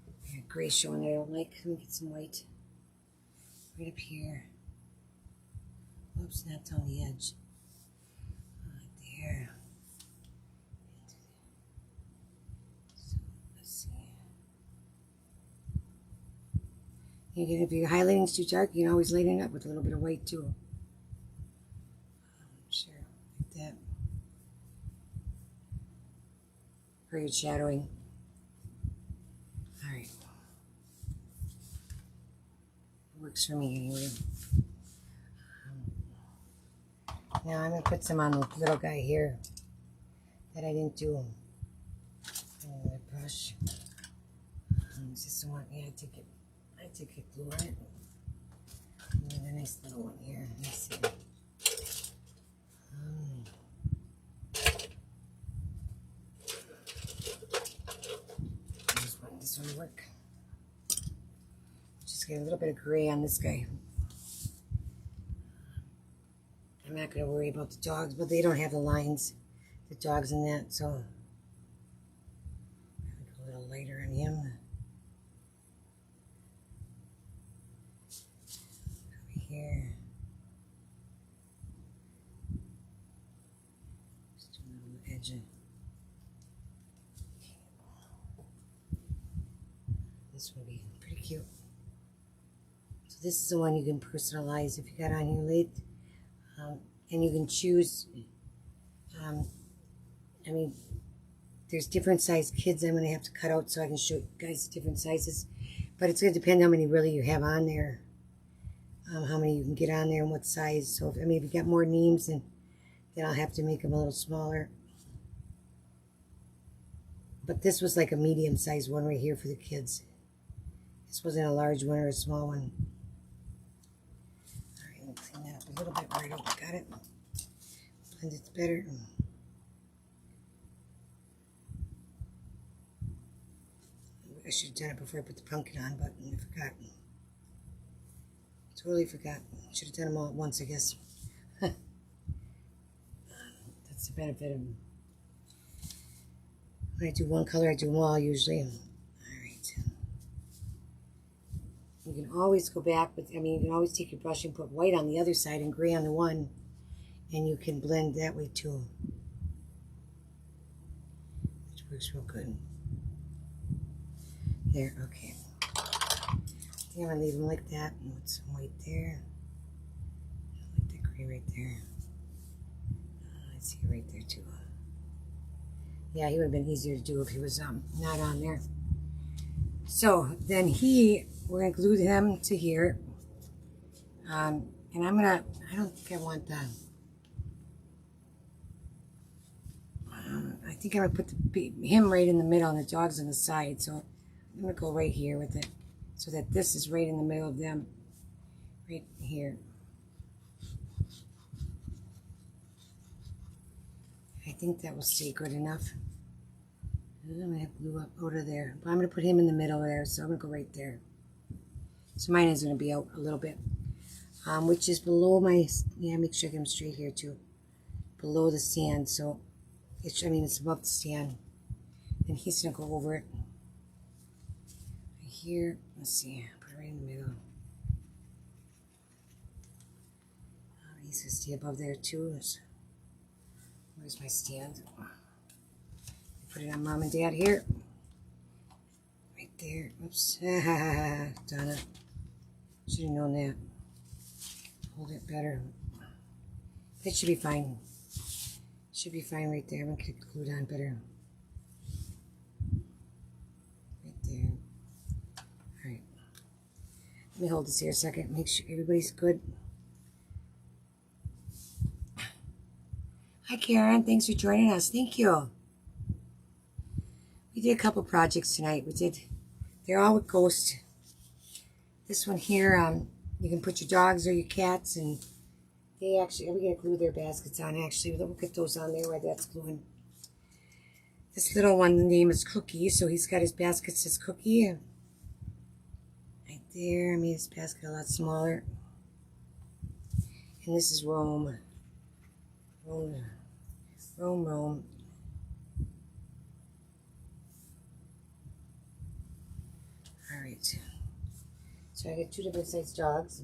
I got gray showing I don't like. Let me get some white. Right up here. Oops, not on the edge. Right there. So, let's see. If your highlighting's too dark, you can always lighten it up with a little bit of white too. Sure, like that. For your shadowing. Alright. Works for me anyway. Now I'm going to put some on the little guy here that I didn't do. Another brush. Just the one, yeah, I took it glue on it. And a nice little one here. Let's see. this one to work. Just get a little bit of gray on this guy. I'm not going to worry about the dogs, but they don't have the lines, the dogs in that, so I'm going to go a little lighter on him. Over here. Just do a little edge. This would be pretty cute. So this is the one you can personalize if you got on here late. And you can choose, I mean, there's different size kids I'm going to have to cut out so I can show you guys different sizes. But it's going to depend how many really you have on there. How many you can get on there and what size. So, if you got more names, then I'll have to make them a little smaller. But this was like a medium-sized one right here for the kids. This wasn't a large one or a small one. Alright, let me clean that up a little bit where I don't got it. Blend it better. I should have done it before I put the pumpkin on, but I forgot. Totally forgot. Should have done them all at once, I guess. That's the benefit of them. When I do one color, I do them all usually. Alright. You can always go back with, you can always take your brush and put white on the other side and gray on the one, and you can blend that way too. Which works real good. There, okay. I'm going to leave them like that and put some white there. Like the gray right there. I see it right there too. Yeah, he would have been easier to do if he was not on there. So then we're going to glue him to here. And I don't think I want that. I think I'm going to put him right in the middle and the dogs on the side. So I'm going to go right here with it. So that this is right in the middle of them. Right here. I think that will stay good enough. I'm going to have glue up out of there. But I'm going to put him in the middle there. So I'm going to go right there. So mine is going to be out a little bit. Which is below my... Yeah, make sure I get him straight here too. Below the stand. So, it's above the stand. And he's going to go over it. Here, let's see, put it right in the middle. He's going to stay above there too. Where's my stand? Put it on Mom and Dad here. Right there. Oops. Donna. Should have known that. Hold it better. That should be fine. Should be fine right there. I'm going to get it glued on better. Right there. Alright. Let me hold this here a second. Make sure everybody's good. Hi Karen. Thanks for joining us. Thank you. We did a couple projects tonight. They're all with ghost. This one here, you can put your dogs or your cats, and we're going to glue their baskets on actually. We'll get those on there where that's gluing. This little one, the name is Cookie, so he's got his basket says Cookie. Right there, I made his basket a lot smaller. And this is Rome. Rome. Alright. So I got two different sized dogs.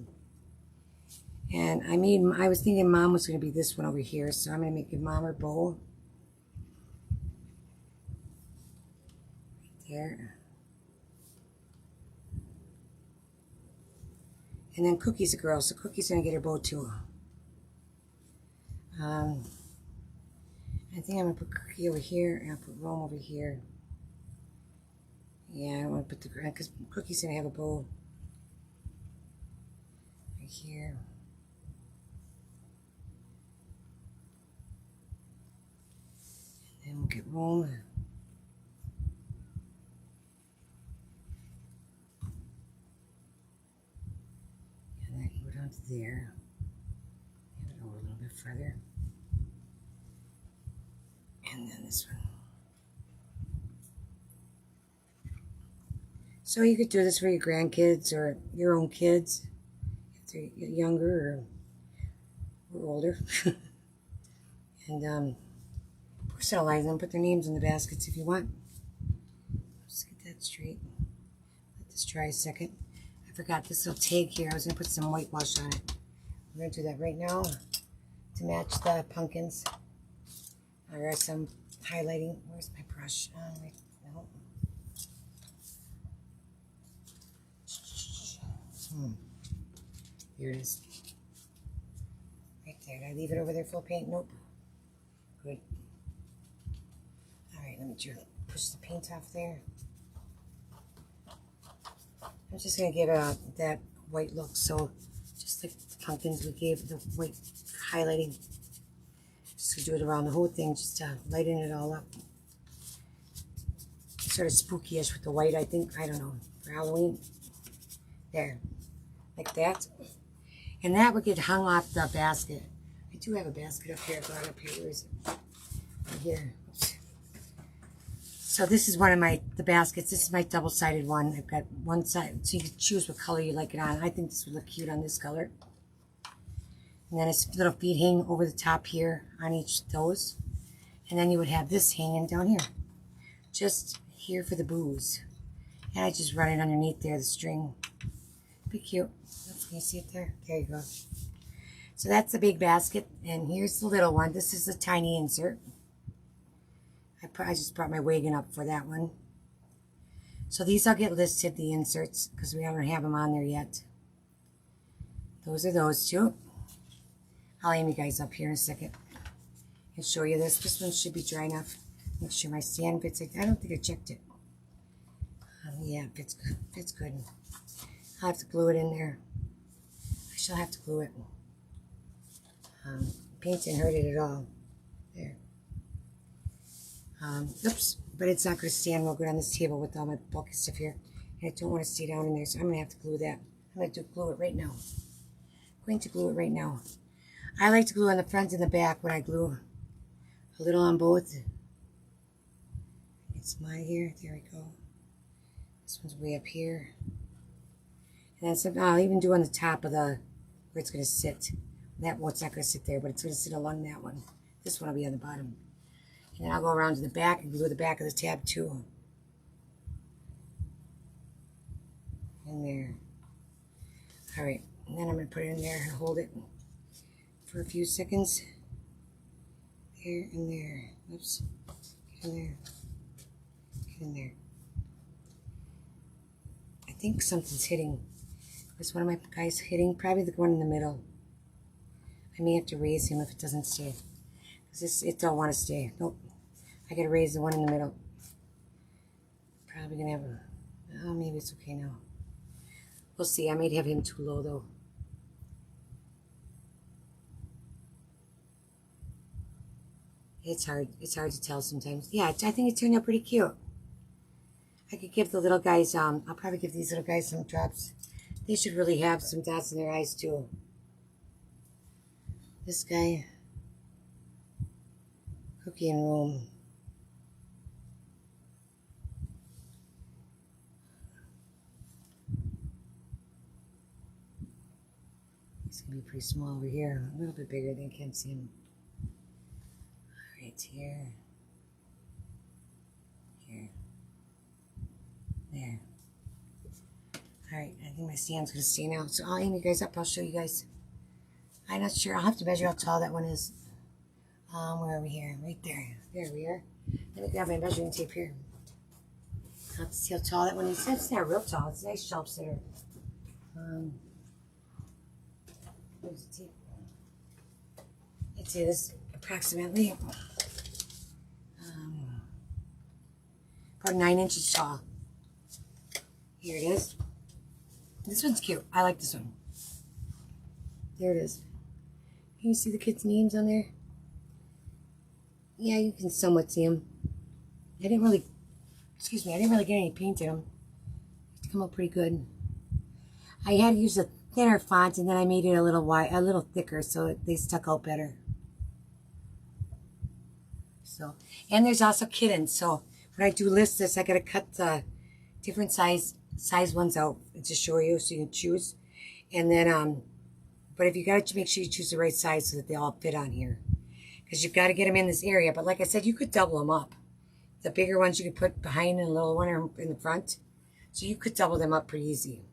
And I was thinking Mom was going to be this one over here, so I'm going to make it Mom or Bo. Right there. And then Cookie's a girl, so Cookie's going to get her bow too. I think I'm going to put Cookie over here, and I'll put Rome over here. Yeah, I don't want to put the... because Cookie's going to have a bow. Right here. And then we'll get Rome. And then go down to there. Have it over a little bit further. And then this one. So you could do this for your grandkids or your own kids if they're younger or older. And personalize them, put their names in the baskets if you want. Let's get that straight. Let this dry a second. I forgot this little tag here. I was going to put some whitewash on it. We're going to do that right now to match the pumpkins. There are some highlighting. Where's my brush? Wait, no. Here it is. Right there. Did I leave it over there full paint? Nope. Good. Alright, let me push the paint off there. I'm just going to give that white look. So, just like the pumpkins, we gave the white highlighting. Just to do it around the whole thing, just to lighten it all up. Sort of spooky-ish with the white, I think. I don't know. For Halloween. There. Like that. And that would get hung off the basket. I do have a basket up here. Brought up here. Where is it? Right here. Oops. So this is one of the baskets. This is my double-sided one. I've got one side, so you can choose what color you like it on. I think this would look cute on this color. And then it's little feet hanging over the top here on each of those. And then you would have this hanging down here. Just here for the booze. And I just run it underneath there, the string. Be cute. Can you see it there? There you go. So that's the big basket. And here's the little one. This is a tiny insert. I just brought my wagon up for that one. So these I'll get listed, the inserts, because we don't have them on there yet. Those are those two. I'll aim you guys up here in a second and show you this. This one should be dry enough. Make sure my stand fits. I don't think I checked it. Yeah, it fits good. I'll have to glue it in there. I shall have to glue it. Paint didn't hurt it at all. There. Oops, but it's not going to stand real good on this table with all my bulky stuff here. And I don't want to stay down in there, so I'm going to have to glue that. I'm going to glue it right now. I'm going to glue it right now. I like to glue on the front and the back when I glue. A little on both. It's my here. There we go. This one's way up here. And then something I'll even do on the top of where it's going to sit. That one's not going to sit there, but it's going to sit along that one. This one will be on the bottom. And then I'll go around to the back and glue the back of the tab too. In there. Alright, and then I'm going to put it in there and hold it for a few seconds. There and there. Oops. Get in there. Get in there. I think something's hitting. Is one of my guys hitting? Probably the one in the middle. I may have to raise him if it doesn't stay. Because it don't want to stay. Nope. I got to raise the one in the middle. Probably going to have a... Oh, maybe it's okay now. We'll see. I might have him too low, though. It's hard. It's hard to tell sometimes. Yeah, I think it turned out pretty cute. I could give the little guys... I'll probably give these little guys some drops. They should really have some dots in their eyes, too. This guy... Cookie and Rome. He's going to be pretty small over here. A little bit bigger than I can see him. Right here. Here. There. Alright, I think my stand's going to stay now. So I'll aim you guys up. I'll show you guys. I'm not sure. I'll have to measure how tall that one is. Where are we here? Right there. There we are. Let me grab my measuring tape here. I'll have to see how tall that one is. It's not real tall. It's a nice shelf sitter. Where's the tape? I'd say this approximately about 9 inches tall. Here it is. This one's cute. I like this one. There it is. Can you see the kids' names on there? Yeah, you can somewhat see them. I didn't really get any paint in them. It's come out pretty good. I had to use a thinner font, and then I made it a little thicker, so they stuck out better. So, and there's also kittens. So when I do list this, I gotta cut the different size size ones out to show you so you can choose. And then, but if you got to make sure you choose the right size so that they all fit on here. Because you've got to get them in this area. But like I said, you could double them up. The bigger ones you could put behind and the little one are in the front. So you could double them up pretty easy.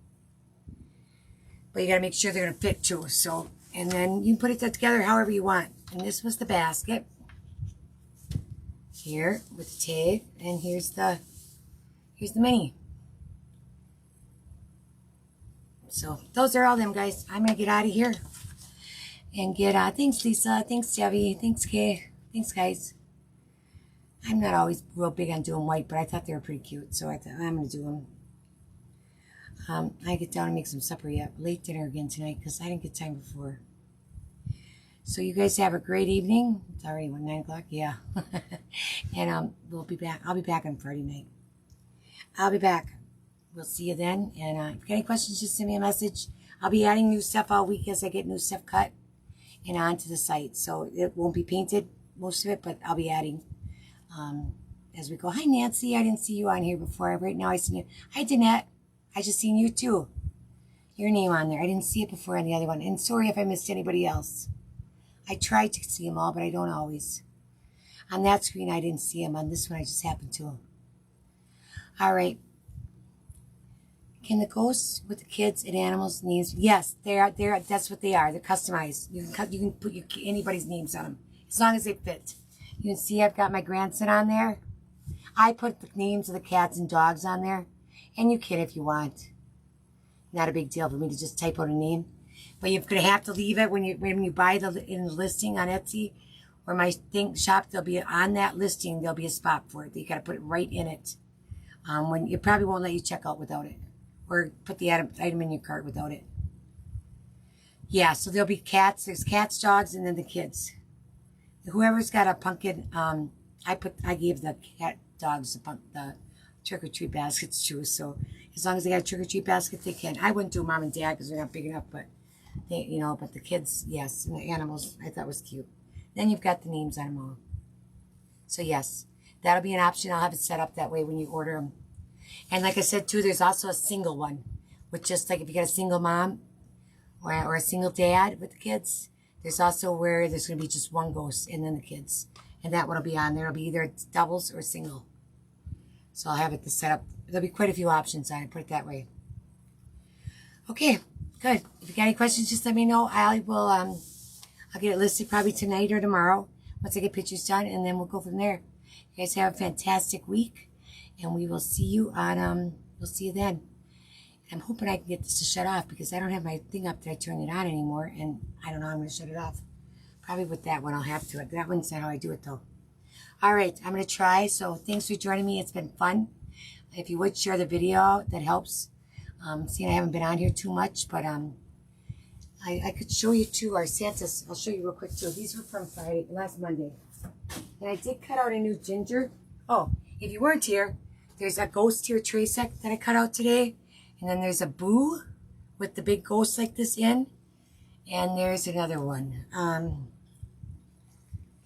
But you got to make sure they're going to fit too. So, and then you can put it together however you want. And this was the basket. Here with the tag. And here's the mini. So those are all them, guys. I'm going to get out of here. And get, thanks Lisa, thanks Debbie, thanks Kay, thanks guys. I'm not always real big on doing white, but I thought they were pretty cute, so I thought I'm going to do them. I get down and make some supper yet. Late dinner again tonight because I didn't get time before. So you guys have a great evening. It's already 9 o'clock, yeah. And we'll be back. I'll be back on Friday night. I'll be back. We'll see you then. And if you got any questions, just send me a message. I'll be adding new stuff all week as I get new stuff cut and onto the site. So it won't be painted, most of it, but I'll be adding as we go. Hi, Nancy. I didn't see you on here before. Right now I see you. Hi, Danette. I just seen you too. Your name on there. I didn't see it before on the other one. And sorry if I missed anybody else. I tried to see them all, but I don't always. On that screen, I didn't see them. On this one, I just happened to. All right. Can the ghosts with the kids and animals' names? Yes, they are. That's what they are. They're customized. You can put anybody's names on them as long as they fit. You can see I've got my grandson on there. I put the names of the cats and dogs on there, and you can if you want. Not a big deal for me to just type out a name, but you're gonna have to leave it when you buy in the listing on Etsy or my shop. They'll be on that listing. There'll be a spot for it. You gotta put it right in it. When you probably won't let you check out without it. Or put the item in your cart without it. Yeah, so there'll be cats. There's cats, dogs, and then the kids. Whoever's got a pumpkin, I gave the cat dogs the trick-or-treat baskets too. So as long as they got a trick-or-treat basket, they can. I wouldn't do mom and dad because they're not big enough, but they, but the kids, yes, and the animals, I thought was cute. Then you've got the names on them all. So yes, that'll be an option. I'll have it set up that way when you order them. And like I said, too, there's also a single one. With just like if you got a single mom or a single dad with the kids, there's also where there's going to be just one ghost and then the kids. And that one will be on there. It'll be either doubles or single. So I'll have it to set up. There'll be quite a few options on it, put it that way. Okay, good. If you got any questions, just let me know. I will, I'll get it listed probably tonight or tomorrow once I get pictures done, and then we'll go from there. You guys have a fantastic week. And we will see you on, we'll see you then. I'm hoping I can get this to shut off because I don't have my thing up that I turn it on anymore. And I don't know how I'm going to shut it off. Probably with that one I'll have to. That one's not how I do it though. All right, I'm going to try. So thanks for joining me. It's been fun. If you would share the video, that helps. Seeing I haven't been on here too much, but I could show you too our Santas. I'll show you real quick too. These were from last Monday. And I did cut out a new ginger. Oh, if you weren't here, there's a ghost here tray set that I cut out today. And then there's a boo with the big ghost like this in. And there's another one.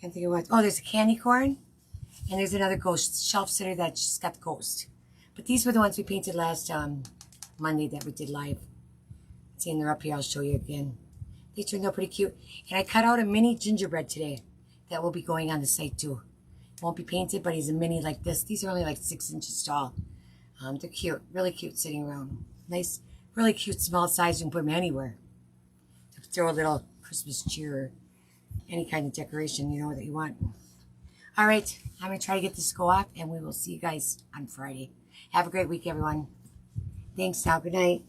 Can't think of what. Oh, there's a candy corn. And there's another ghost shelf sitter that just got the ghost. But these were the ones we painted last Monday that we did live. See, and they're up here. I'll show you again. They turned out pretty cute. And I cut out a mini gingerbread today that will be going on the site too. Won't be painted, but he's a mini like this. These are only like 6 inches tall. They're cute, really cute sitting around. Nice, really cute small size. You can put them anywhere. To throw a little Christmas cheer or any kind of decoration, that you want. All right, I'm going to try to get this to go off, and we will see you guys on Friday. Have a great week, everyone. Thanks now. Good night.